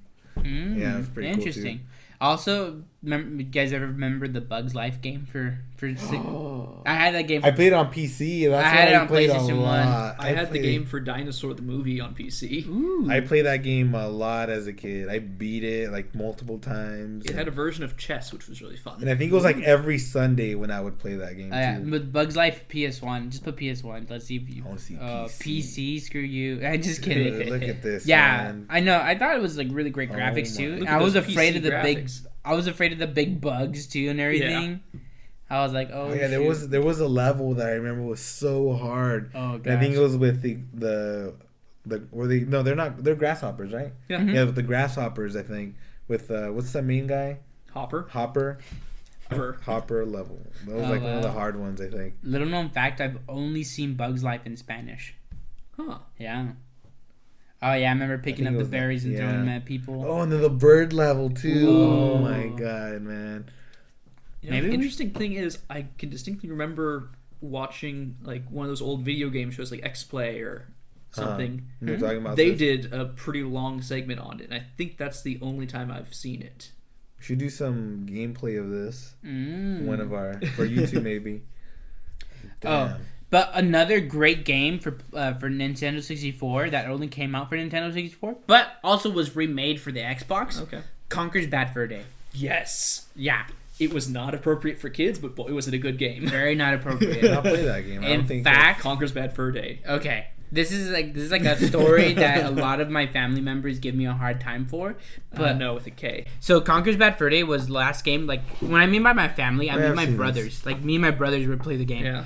Yeah, it was pretty cool, interesting. too. Also, you guys ever remember the Bugs Life game for I had that game. I played it on PC. That's I had what it on played PlayStation a 1. lot. I had the game for Dinosaur the movie on PC. Ooh. I played that game a lot as a kid. I beat it like multiple times. It had a version of chess, which was really fun. And I think it was like every Sunday when I would play that game too. With Bugs Life PS1, just put PS1. Let's see if you. I wanna see PC. Screw you. I'm just kidding. Dude, look at this. Yeah, man. I know. I thought it was like really great graphics my- too. Look at I was those afraid of PC the big. graphics. I was afraid of the big bugs too and everything. I was like, oh Oh, yeah, there was a level that I remember was so hard. Oh And I think it was with the they're grasshoppers, right? Yeah. Mhm. Yeah, with the grasshoppers, I think. With what's that main guy? Hopper. Hopper level. That was Oh, like one of the wow. hard ones, I think. Little known fact: I've only seen Bugs Life in Spanish. Huh. Yeah. Oh yeah, I remember picking think up it the was that, berries and throwing yeah. them at people. Oh, and then the bird level too. Ooh. Oh my god, man. You know, Maybe the we- interesting thing is, I can distinctly remember watching like one of those old video game shows, like X Play or something. You're talking about They this. did a pretty long segment on it, and I think that's the only time I've seen it. We should do some gameplay of this. Mm. One of our for YouTube maybe. Oh, but another great game for Nintendo 64 that only came out for Nintendo 64, but also was remade for the Xbox. Okay. Conker's Bad Fur Day. Yes, Yeah, it was not appropriate for kids, but boy, was it a good game. very not appropriate. I'll play that game. I don't In think fact, Conker's Bad Fur Day. okay, this is like a story that a lot of my family members give me a hard time for. But No, with a K. So Conker's Bad Fur Day was last game. Like when I mean by my family, I Yeah, mean I've my seen brothers. this. Like me and my brothers would play the game. Yeah.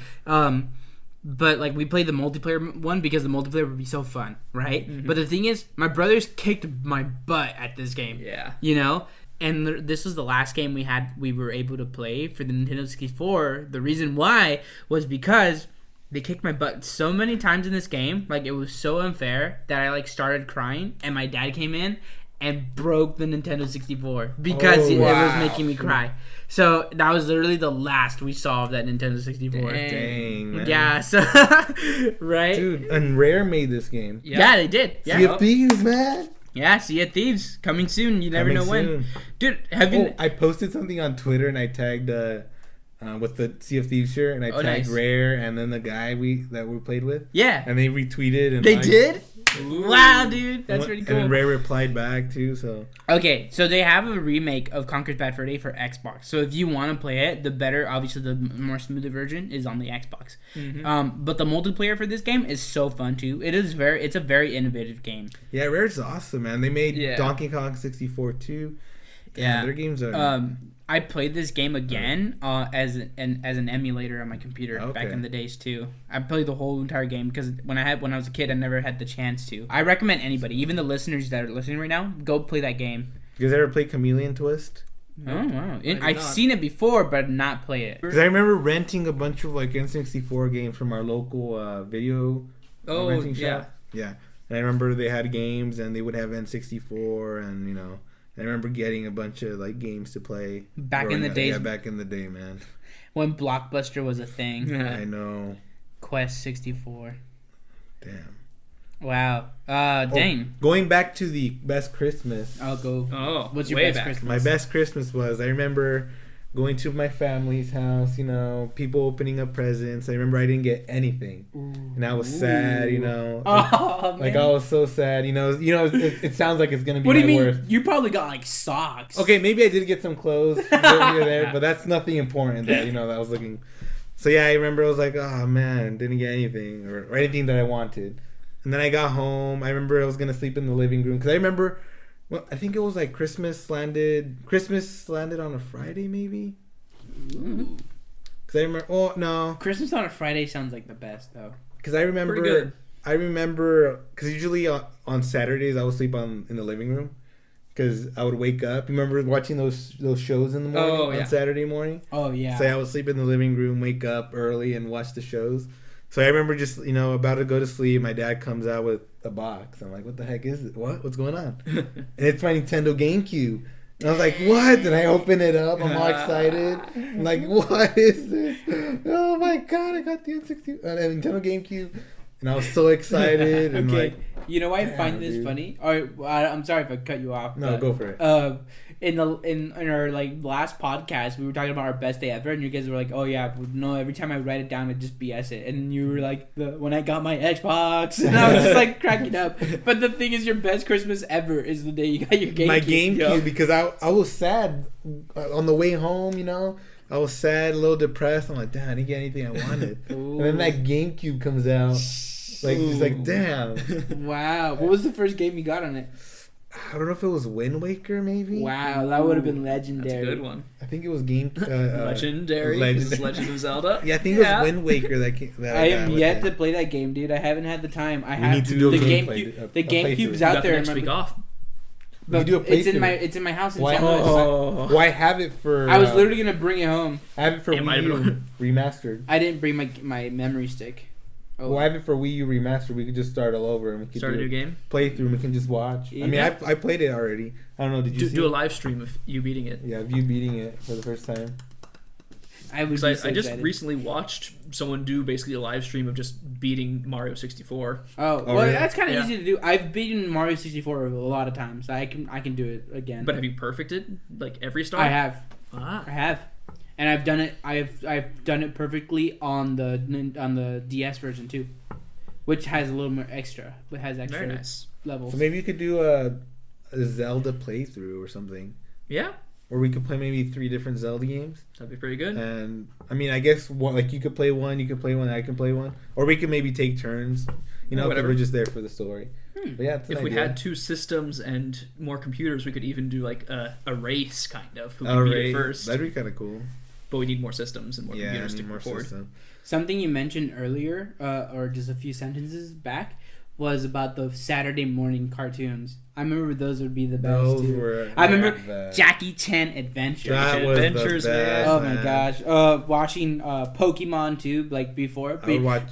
But like we played the multiplayer one because the multiplayer would be so fun, right? Mm-hmm. But the thing is, my brothers kicked my butt at this game. Yeah. You know, and this was the last game we were able to play for the Nintendo 64. The reason why was because they kicked my butt so many times in this game, like it was so unfair that I like started crying, and my dad came in and broke the Nintendo 64 because Oh, it wow. was making me cry. So that was literally the last we saw of that Nintendo 64. Dang, man. Yeah, so right? Dude, and Rare made this game. Yeah, they did. Yeah. Sea of Thieves, man. Yeah, Sea of Thieves coming soon. You never Coming know when. soon. Dude, have you Oh, I posted something on Twitter and I tagged with the Sea of Thieves shirt and I Oh, tagged nice. Rare and then the guy we played with Yeah. and they retweeted and They liked- did? Wow, dude. That's and, pretty And cool. then Rare replied back too. So Okay, so they have a remake of Conker's Bad Fur Day for Xbox. So if you want to play it, the better, obviously, the more smoother version is on the Xbox. But the multiplayer for this game is so fun too. It's a very innovative game. yeah, Rare's awesome, man. They made Yeah. Donkey Kong 64 too. Damn, Yeah. their games are. I played this game again as an emulator on my computer back Okay. in the days too. I played the whole entire game because when I was a kid, I never had the chance to. I recommend anybody, even the listeners that are listening right now, go play that game. You guys ever play Chameleon Twist? Oh wow! did I've not. seen it before, but not play it. Because I remember renting a bunch of like N64 games from our local video Oh, renting yeah. shop. Yeah, and I remember they had games and they would have N64 and you know. I remember getting a bunch of like games to play Back in growing the up. days- Yeah, back in the day, man. When Blockbuster was a thing. I know. Quest 64. Damn. Wow. Oh, Dang. going back to the best Christmas. I'll go. Oh, What's your way best back. Christmas? My best Christmas was I remember going to my family's house. You know, people opening up presents. I remember I didn't get anything, and I was sad. You know, Oh, like man. I was so sad. You know. It sounds like it's gonna be What do you my mean? worst. You probably got like socks. Okay, maybe I did get some clothes here and there, but that's nothing important that that I was looking. So yeah, I remember I was like, oh man, didn't get anything or anything that I wanted. And then I got home. I remember I was gonna sleep in the living room because I remember, well, I think it was like Christmas landed on a Friday maybe. Because I remember, oh no, Christmas on a Friday sounds like the best though. because I Pretty good. remember because usually on Saturdays I would sleep in the living room. Because I would wake up. You remember watching those shows in the morning Oh, yeah. on Saturday morning? Oh yeah. So I would sleep in the living room, wake up early, and watch the shows. So I remember just about to go to sleep. My dad comes out with a box. I'm like, "What the heck is it? What's going on?" And it's my Nintendo GameCube. And I was like, "What?" And I open it up. I'm all excited. I'm like, "What is this? Oh my god! I got the N64, Nintendo GameCube." and I was so excited. And Okay, like, you know why I damn, find this dude. funny? Or I'm sorry if I cut you off. No, but, go for it. In our like last podcast, we were talking about our best day ever, and you guys were like, "Oh yeah, no." Every time I write it down, I just BS it, and you were like, "When I got my Xbox," and I was just like cracking up. But the thing is, your best Christmas ever is the day you got your GameCube. My GameCube, because I was sad on the way home. You know, I was sad, a little depressed. I'm like, damn, I didn't get anything I wanted. And then that GameCube comes out, like just like damn. Wow, what was the first game you got on it? I don't know if it was Wind Waker, maybe. Wow, that would have been legendary. That's a good one. I think it was Game. Legendary. This is Legend of Zelda. Yeah, I think it was Wind Waker that came. That I got have with yet it. to play that game, dude. I haven't had the time. I We have need to do a the gameplay, GameCube. a The GameCube's playthrough. out Got the there. next week off. We But do a it's in playthrough. my house in Why? San Luis. Well, I have it for. I was literally gonna bring it home. I have it for It might Wii have U remastered. I didn't bring my memory stick. Oh. Well, I have it for Wii U remastered. We could just start all over and we could Start a do new game. playthrough and we can just watch. I mean, Yeah. I played it already. I don't know. Did you see Do a it? live stream of you beating it. Yeah, of you beating it for the first time. I was. Because So I just excited. recently watched someone do basically a live stream of just beating Mario 64. Oh, well, really? that's kind of Yeah. easy to do. I've beaten Mario 64 a lot of times. I can do it again. But have you perfected like every star? I have. Ah. I have, and I've done it. I've done it perfectly on the DS version too, which has a little more extra. It has extra Very nice. levels. So maybe you could do a Zelda playthrough or something. Yeah, Or we could play maybe 3 different Zelda games. that'd be pretty good. And I mean, I guess like you could play one, you could play one, I can play one, or we could maybe take turns. You know, 'cause Whatever. we're just there for the story. But yeah, it's an If we idea. had 2 systems and more computers, we could even do like a race kind of. Who All could beat right, it first? that'd be kind of cool. But we need more systems and more Yeah, I computers to need more record. system. Something you mentioned earlier, or just a few sentences back, was about the Saturday morning cartoons. I remember those would be the best Those too. were. I remember the- Jackie Chan Adventure. That was Adventures, the man. best, Oh my gosh! Watching Pokemon too, like before, I would watch-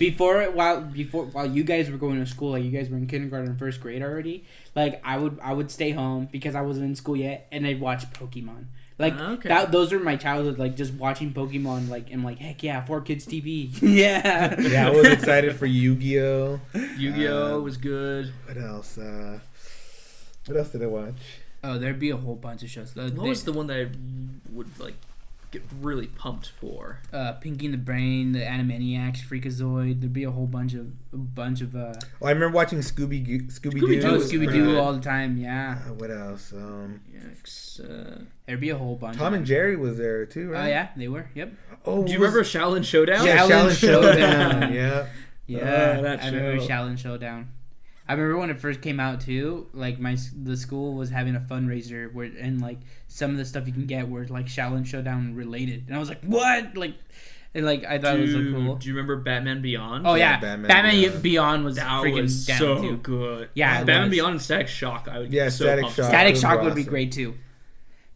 while you guys were going to school, like you guys were in kindergarten and first grade already. Like I would stay home because I wasn't in school yet, and I'd watch Pokemon. Like Okay. those are my childhood. Like just watching Pokemon. Like I'm like, heck yeah, 4Kids TV. yeah. Yeah, I was excited for Yu-Gi-Oh. Yu-Gi-Oh was good. What else? What else did I watch? Oh, there'd be a whole bunch of shows. What was the one that I would like get really pumped for? Pinky and the Brain, the Animaniacs, Freakazoid. There'd be a whole bunch of Oh, I remember watching Scooby-Doo. Scooby-Doo Oh, was Scooby-Doo good. all the time, yeah. What else? There'd be a whole bunch. Tom of and Jerry was there too, Oh right? yeah, they were. Yep. Oh, Do you remember Shaolin Showdown? Yeah, Shaolin Shaolin Showdown. Showdown. Yeah. Yeah, that I remember show. Shaolin Showdown. I remember when it first came out too. Like the school was having a fundraiser where and like some of the stuff you can get were like Shaolin Showdown related, and I was like, what? Like, and like I thought it was so cool. Do you remember Batman Beyond? Oh Yeah, yeah, Batman Batman Beyond. Beyond was that freaking was down so too. good. Yeah, it Batman was. Beyond and Static Shock. I would Yeah, get so Static pumped. Shock. Static Those Shock were would be awesome. great too.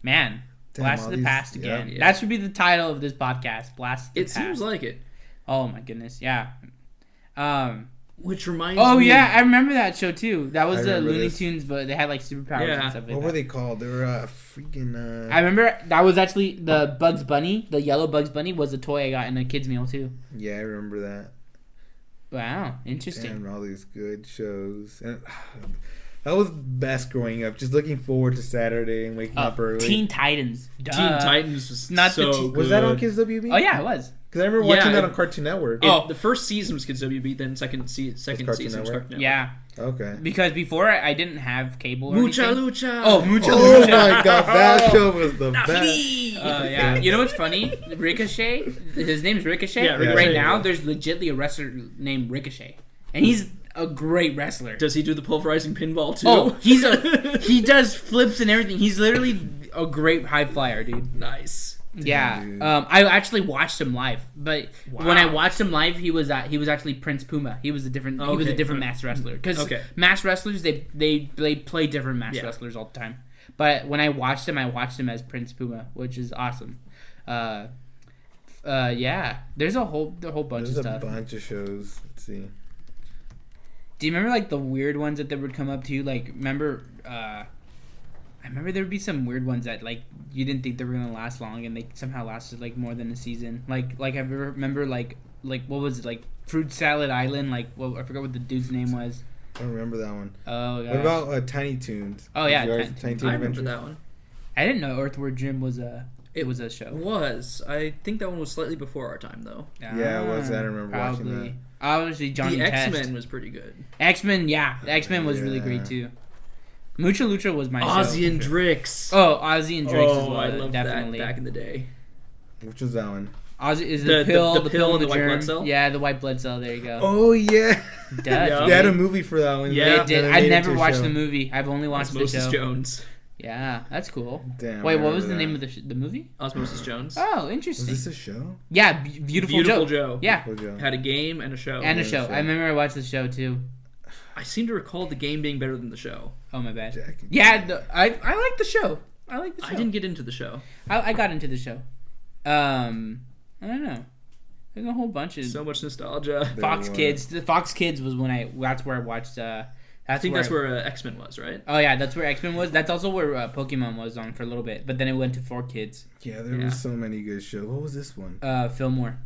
Man, Damn, Blast all of the these- Past yeah. again. Yeah. That should be the title of this podcast. Blast of the It Past. seems like it. Oh my goodness, yeah. Which reminds Oh me. yeah, I remember that show too. That I was the remember Looney this. Tunes, but they had like superpowers Yeah. and stuff like What that. were they called? They were freaking. I remember that was actually the Bugs Bunny. The yellow Bugs Bunny was a toy I got in a kids meal too. Yeah, I remember that. Wow, interesting. And all these good shows. And that was best growing up. Just looking forward to Saturday and waking up early. Teen Titans. Duh. Teen Titans was Not the so teen- good. Was that on Kids WB? Oh yeah, it was. Because I remember Yeah, watching that it- on Cartoon Network. Oh, the first season was Kids WB, then second Cartoon season was Network? Cartoon Network. Yeah, Okay. because before I didn't have cable. Or Mucha anything. Lucha. Oh, Mucha Oh Lucha. my god, that show was the best. Yeah. You know what's funny? Ricochet. His name's Ricochet. Yeah, Right Ricochet, now, yeah. there's legitly a wrestler named Ricochet, and he's a great wrestler. Does he do the pulverizing pinball too? Oh, he does flips and everything. He's literally a great high flyer, dude. nice. Yeah. dude. I actually watched him live, but when I Wow. watched him live, he was actually Prince Puma. He was a different Okay. masked wrestler because Okay. masked wrestlers they play different masked Yeah. wrestlers all the time. But when I watched him as Prince Puma, which is awesome. Yeah. There's a whole bunch There's of a stuff. bunch of shows. Let's see. Do you remember like the weird ones that they would come up to? Like remember I remember there would be some weird ones that like you didn't think they were gonna last long, and they somehow lasted like more than a season. Like I remember like what was it, like Fruit Salad Island? Like, I forgot what the dude's name was. I don't remember that one. Oh, gosh. What about Tiny Toons? Oh, yeah, Tiny Toon I remember Adventures? that one. I didn't know Earthworm Jim was a show. Was. I think that one was slightly before our time, though. Yeah, it was. I remember watching that. Obviously, Johnny The Test. X-Men was pretty good. X-Men, yeah. The X-Men was really Yeah. great, too. Mucha Lucha was my show. Ozzy and Drix. Oh, Ozzy and Drix is Oh, I loved definitely. that back in the day. Which was that one? Ozzy is The pill, pill and the white germ. blood cell? Yeah, the white blood cell. There you go. Oh yeah. Duh, Yeah. They had a movie for that one. Yeah. They did. They I made it never to a watched show. the movie. I've only watched the Osmosis show. Jones. Yeah, that's cool. Damn. Wait, I what was the remember name that. of the movie? Osmosis Jones. Oh, Was interesting. this a show? Yeah, Beautiful Joe. Joe. Yeah, What show? Had a game and a show. and a Yeah, show. show. I remember I watched the show too. I seem to recall the game being better than the show. Oh my bad. Jack and Yeah, I like the show. I like the show. I didn't get into the show. I got into the show. I don't know. There's a whole bunch of So much nostalgia. Fox There Kids. The Fox Kids was that's where I watched. I think that's where X-Men was, right? Oh yeah, that's where X-Men was. That's also where Pokemon was on for a little bit, but then it went to 4Kids. Yeah, there Yeah. was so many good shows. What was this one? Fillmore.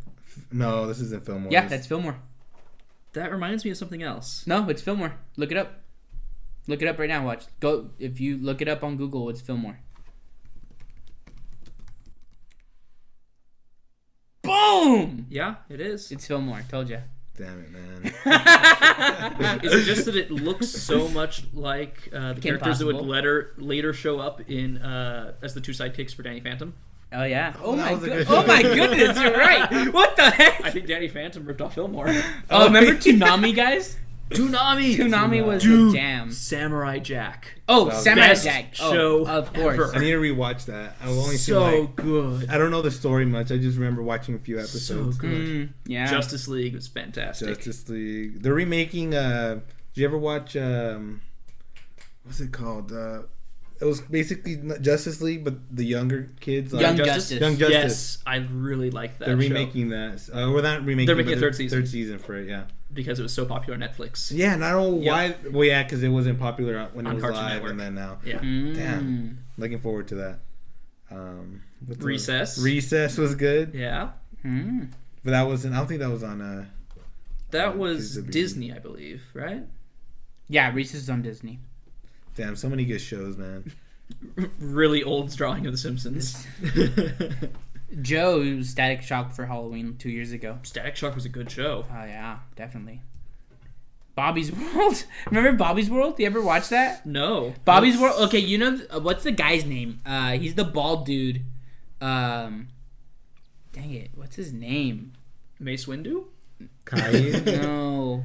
No, this isn't Fillmore. Yeah, This- that's Fillmore. That reminds me of something else. No, it's Fillmore. Look it up. Look it up right now. Watch. Go if you look it up on Google. It's Fillmore. Boom! Yeah, it is. It's Fillmore. Told you. Damn it, man. Is it just that it looks so much like the Kim characters that would Possible. later show up in as the two sidekicks for Danny Phantom? Oh yeah. Oh, that was a good Oh my show. goodness, you're right. What the heck? I think Danny Phantom ripped off Fillmore. Oh, remember Toonami, guys? Toonami! Toonami was Dude, the jam. Samurai Jack. Oh, That was Samurai best Jack. show Oh, of course. ever. I need to rewatch that. I've only seen So like good. I don't know the story much. I just remember watching a few So episodes. good. Yeah. Justice League was fantastic. Justice League. They're remaking. Did you ever watch? What's it called? It was basically Justice League, but the younger kids. Young Justice. Young Justice. Yes, I really like that. They're show remaking that. We're not remaking. They're but making a third season. Third season for it. Yeah. because it was so popular on Netflix. Yeah, and I don't know Yeah. why. Well, yeah, because it wasn't popular when it On was Cartoon live, Network. and then now. Yeah. Damn. Looking forward to that. What's the- Recess. Recess was good, Yeah. Mm. but that wasn't. I don't think that was on. That was Kids WB. Disney, I believe, right? Yeah, Reese's is on Disney. Damn, so many good shows, man. Really old drawing of The Simpsons. Joe Static Shock for Halloween 2 years ago. Static Shock was a good show. Oh yeah, definitely. Bobby's World. Remember Bobby's World? You ever watch that? No. Bobby's World. Okay, you know what's the guy's name? He's the bald dude. Dang it, what's his name? Mace Windu? Caillou? No.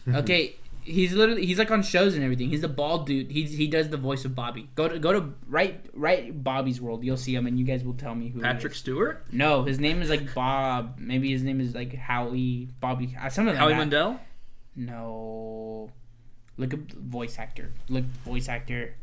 Okay, he's like on shows and everything. He's the bald dude. He does the voice of Bobby. Go to right Bobby's World. You'll see him, and you guys will tell me who. Patrick It is. Stewart? No, his name is like Bob. Maybe his name is like Howie Bobby. Something like Howie that. Mandel? No. Look up voice actor. Look voice actor.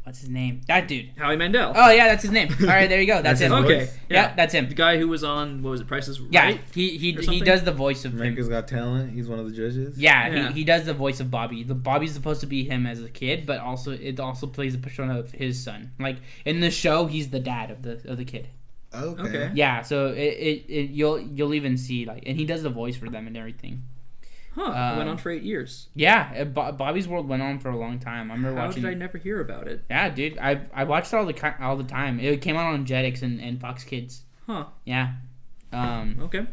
What's his name? That dude. Howie Mandel. Oh yeah, that's his name. All right, there you go. That's That's him. his okay. voice? Yeah, that's him. The guy who was on, what was it, Price is Yeah, Right? he or something? does the voice of him. America's Got Talent. He's one of the judges. Yeah, Yeah. He does the voice of Bobby. The Bobby's supposed to be him as a kid, but it also plays the persona of his son. Like in the show, he's the dad of the kid. Okay. Okay. Yeah, so you'll even see like, and he does the voice for them and everything. Huh. It went on for 8 years. Yeah, Bobby's World went on for a long time. I remember How watching. did I never hear about it? Yeah, dude, I watched it all the time. It came out on Jetix and Fox Kids. Huh. Yeah, Okay.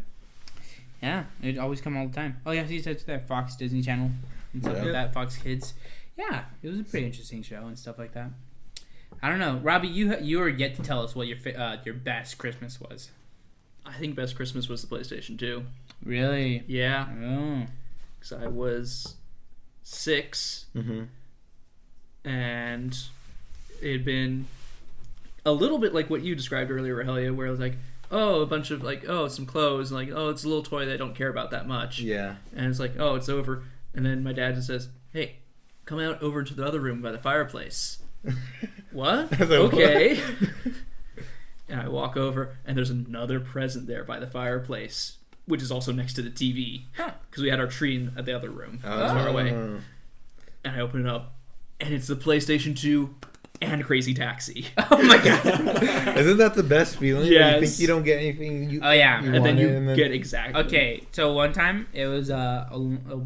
yeah, it always come all the time. Oh yeah, see, it's that Fox Disney Channel and stuff like Yeah. that. Fox Kids. Yeah, it was a pretty interesting show and stuff like that. I don't know, Robbie. You are yet to tell us what your best Christmas was. I think Best Christmas was the PlayStation 2. Really? Yeah. Oh. Because I was 6 Mm-hmm. and it had been a little bit like what you described earlier, Rahelia, where it was like, oh, a bunch of like, oh, some clothes, and like, oh, it's a little toy that I don't care about that much. Yeah. And it's like, oh, it's over. And then my dad just says, hey, come out over to the other room by the fireplace. What? I was like, Okay. what? And I walk over, and there's another present there by the fireplace, which is also next to the TV. Because we had our tree at the other room. Far away. Oh. And I open it up, and it's the PlayStation 2 and Crazy Taxi. Oh my god. Isn't that the best feeling? Yes. You think you don't get anything. You, Oh, yeah. you And then wanted, you get exactly. Okay, so one time it was a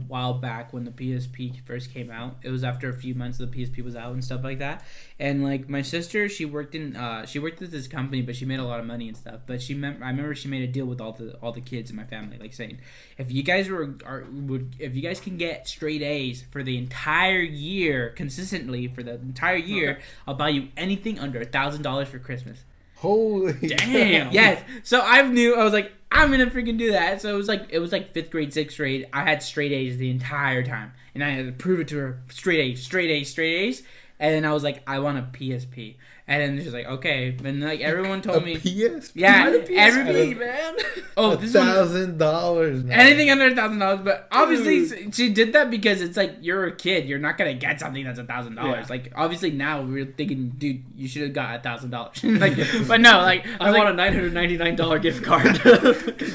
while back when the PSP first came out. It was after a few months the PSP was out and stuff like that. And like my sister, she worked at this company, but she made a lot of money and stuff. But I remember she made a deal with all the kids in my family, like saying, if you guys if you guys can get straight A's for the entire year consistently for the entire year, okay, I'll buy you anything under $1,000 for Christmas. Holy damn! Yes. So I was like, I'm gonna freaking do that. So it was like 5th grade, 6th grade. I had straight A's the entire time, and I had to prove it to her. Straight A's, straight A's, straight A's. And then I was like, I want a PSP. And then she's like, okay. And like everyone told me, PSP? yeah, the PSP, man. Oh, this is $1,000. anything under $1,000. But obviously, she did that because it's like you're a kid. You're not gonna get something that's $1,000. Yeah. Like obviously now we're thinking, dude, you should have got $1,000. Like, but no, like I want a $999 gift card.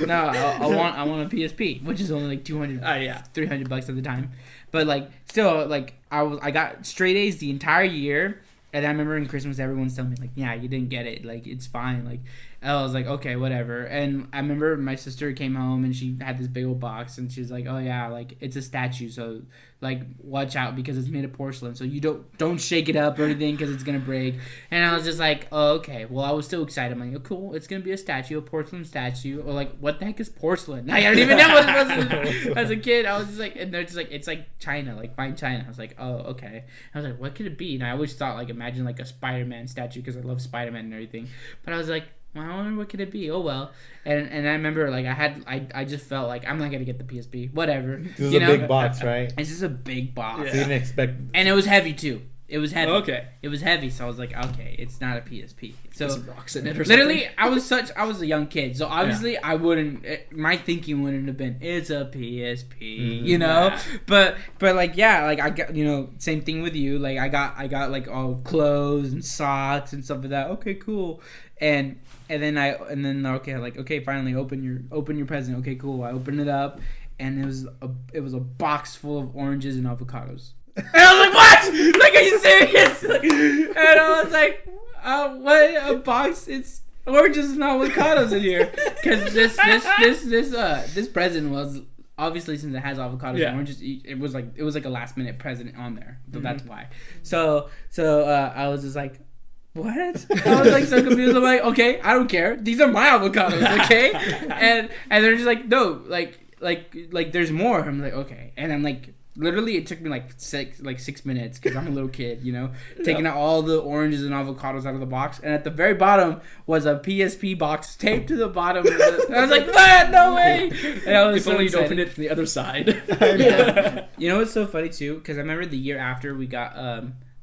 No, I want a PSP, which is only like $200, $300 at the time. But like still, like I got straight A's the entire year. And I remember in Christmas, everyone's telling me, like, yeah, you didn't get it. Like, it's fine. Like, I was like, okay, whatever. And I remember my sister came home, and she had this big old box. And she's like, oh, yeah, like, it's a statue. So, like, watch out because it's made of porcelain. So you don't shake it up or anything because it's going to break. And I was just like, oh, okay. Well, I was still excited. I'm like, oh, cool. It's going to be a statue, a porcelain statue. Or, like, what the heck is porcelain? I didn't even know what it was as a kid. I was just like, and they're just like, it's like China, like fine China. I was like, oh, okay. I was like, what could it be? And I always thought, like, imagine, like, a Spider-Man statue because I love Spider-Man and everything. But I was like, well, I wonder what could it be. Oh well, and I remember like I just felt like I'm not gonna get the PSP. Whatever. This is a big box, right? It's just a big box. Yeah. So you didn't expect. And it was heavy too. It was heavy. Okay. It was heavy, so I was like, okay, it's not a PSP. So some rocks in it or literally, something. I was a young kid, so obviously I wouldn't. My thinking wouldn't have been it's a PSP, you know. Yeah. But like yeah, like I got same thing with you. Like I got like all clothes and socks and stuff like that. Okay, cool. And then okay, finally open your present. Okay, cool. I opened it up, and it was a box full of oranges and avocados. And I was like, what? Like, are you serious? And I was like, what? A box? It's oranges and avocados in here. Because this present was obviously, since it has avocados and oranges, it was like a last minute present on there. So that's why. So I was just like, what? I was like so confused. I'm like, okay, I don't care. These are my avocados, okay? And they're just like, no, like there's more. I'm like, okay. And I'm like, literally, it took me like 6 minutes because I'm a little kid, taking out all the oranges and avocados out of the box. And at the very bottom was a PSP box taped to the bottom. And I was like, what? No way! And I was if only you'd opened it from the other side. Yeah. You know what's so funny too? Because I remember the year after we got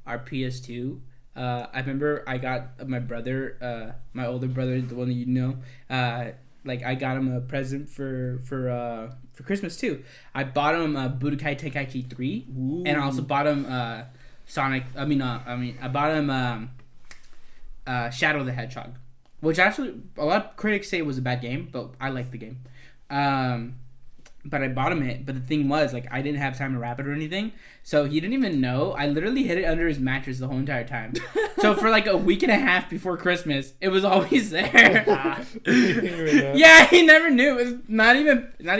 our PS2. I remember I got my brother, my older brother, the one that you know. Like I got him a present for Christmas too. I bought him Budokai Tenkaichi 3, and I also bought him Sonic. I bought him Shadow the Hedgehog, which actually a lot of critics say it was a bad game, but I like the game. But I bought him it. But the thing was, like, I didn't have time to wrap it or anything. So he didn't even know. I literally hid it under his mattress the whole entire time. So for like a week and a half before Christmas, it was always there. Yeah, he never knew. It was not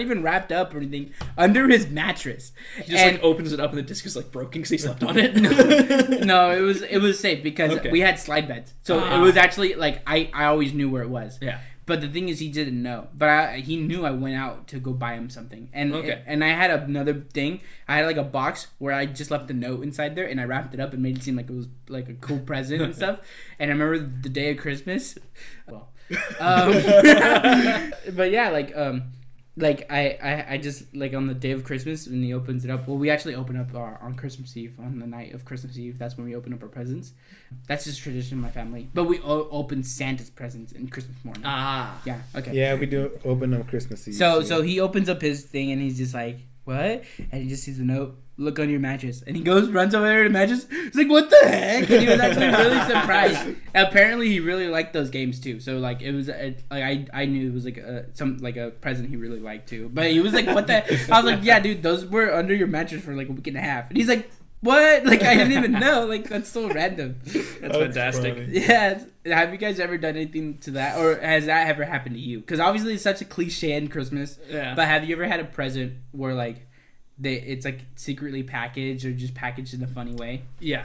even wrapped up or anything. Under his mattress. He just like opens it up and the disc is like broken because he slept on it. No, it was safe because we had slide beds. So it was actually like I always knew where it was. Yeah. But the thing is, he didn't know. But he knew I went out to go buy him something. And and I had another thing. I had like a box where I just left a note inside there, and I wrapped it up and made it seem like it was like a cool present and stuff. And I remember the day of Christmas. Well, but yeah, like I just like on the day of Christmas when he opens it up. Well, we actually open up on Christmas Eve, on the night of Christmas Eve. That's when we open up our presents. That's just tradition in my family. But we open Santa's presents in Christmas morning. Ah, yeah, okay. Yeah, we do open up Christmas Eve. So he opens up his thing and he's just like, what? And he just sees the note. Look on your mattress, and he runs over there to the mattress. He's like, "What the heck?" And he was actually really surprised. Apparently, he really liked those games too. So like, it was like I knew it was like a present he really liked too. But he was like, "What the?" I was like, "Yeah, dude, those were under your mattress for like a week and a half." And he's like, What? Like, I didn't even know. Like, that's so random. That's fantastic. funny. Yeah. Have you guys ever done anything to that? Or has that ever happened to you? Because obviously it's such a cliche in Christmas. Yeah. But have you ever had a present where, like, it's, like, secretly packaged or just packaged in a funny way? Yeah.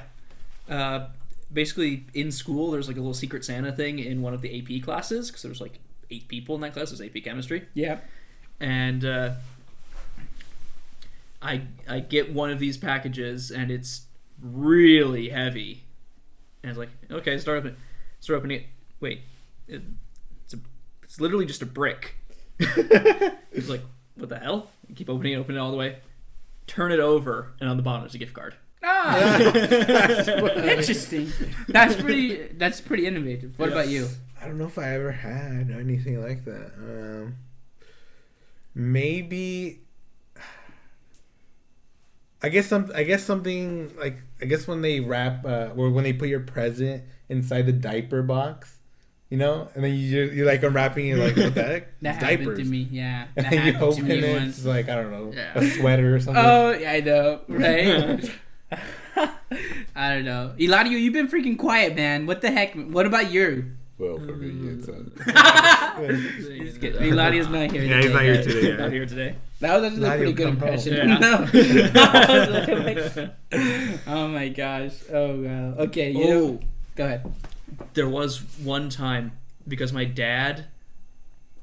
Basically, in school, there's like a little Secret Santa thing in one of the AP classes, because there's like 8 people in that class. There's AP Chemistry. Yeah. And I get one of these packages, and it's really heavy. And it's like, okay, start opening it. Wait, it's literally just a brick. It's like, what the hell? You keep opening it all the way. Turn it over, and on the bottom is a gift card. Ah, interesting. That's pretty innovative. What about you? I don't know if I ever had anything like that. Maybe. I guess something like when they wrap or when they put your present inside the diaper box, and then you're like unwrapping it, like, what the heck? That It's happened diapers. to me. Yeah, And that then you happened to open me it, once. it's like, I don't know, Yeah. a sweater or something. Oh, yeah, I know, right? I don't know. Eladio, you've been freaking quiet, man. What the heck? What about you? Well, for me, it's Just kidding. Eladio's not here. Yeah, he's not here today. Not here today. That was actually a pretty good Eladio, come impression. home. No. Oh my gosh. Oh wow. Okay. You. Go ahead. There was one time, because my dad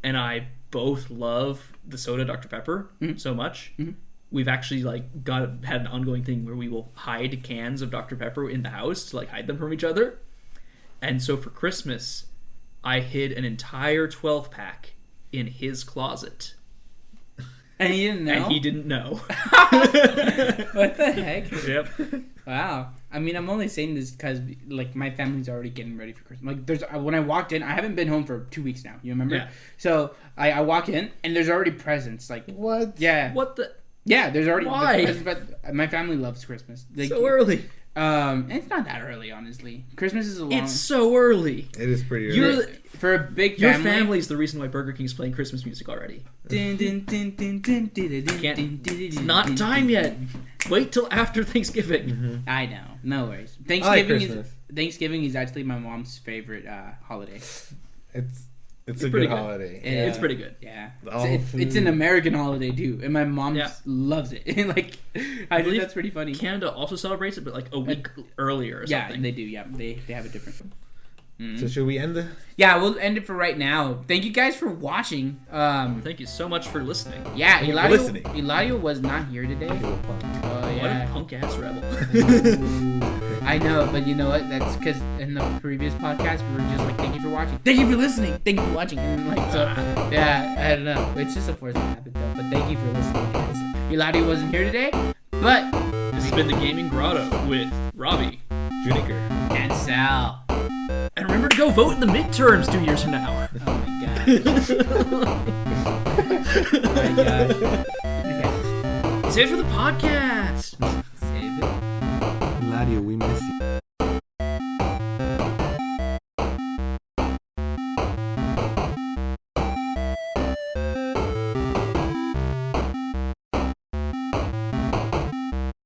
and I both love the soda Dr. Pepper so much. Mhm. We've actually had an ongoing thing where we will hide cans of Dr. Pepper in the house to hide them from each other. And so for Christmas, I hid an entire 12-pack in his closet. And he didn't know. And he didn't know. What the heck? Yep. Wow. I mean, I'm only saying this because my family's already getting ready for Christmas. When I walked in, I haven't been home for 2 weeks now. You remember? Yeah. So I walk in and there's already presents. What? Yeah. What the? Yeah, there's already Why? presents, but my family loves Christmas. So early. And it's not that early, honestly. Christmas is a long. It's so early. It is pretty early. You're for a big Your family. family's the reason why Burger King's playing Christmas music already. It's not time yet. Wait till after Thanksgiving. I know. No worries. I like Thanksgiving Christmas. is actually my mom's favorite holiday. It's a pretty good good. holiday. It's pretty good. Yeah. All It's an American holiday too, and my mom Yeah. loves it. I think that's pretty funny. Canada also celebrates it, but a week earlier or Yeah, something. they do. Yeah, they have a different. So should we end the? Yeah, we'll end it for right now. Thank you guys for watching. Thank you so much for listening. Yeah, you for Eladio, listening. Eladio was not here today. Oh What a yeah. punk ass rebel. I know, but you know what? That's because in the previous podcast we were just thank you for watching, thank you for listening, thank you for watching, and yeah, I don't know. It's just a forced habit though. But thank you for listening, guys. Eladio wasn't here today, but This has been the Gaming Grotto with Robbie. Juniker. and Sal. And remember to go vote in the midterms 2 years from now. Oh my god. Oh my god. Okay. Save it for the podcast.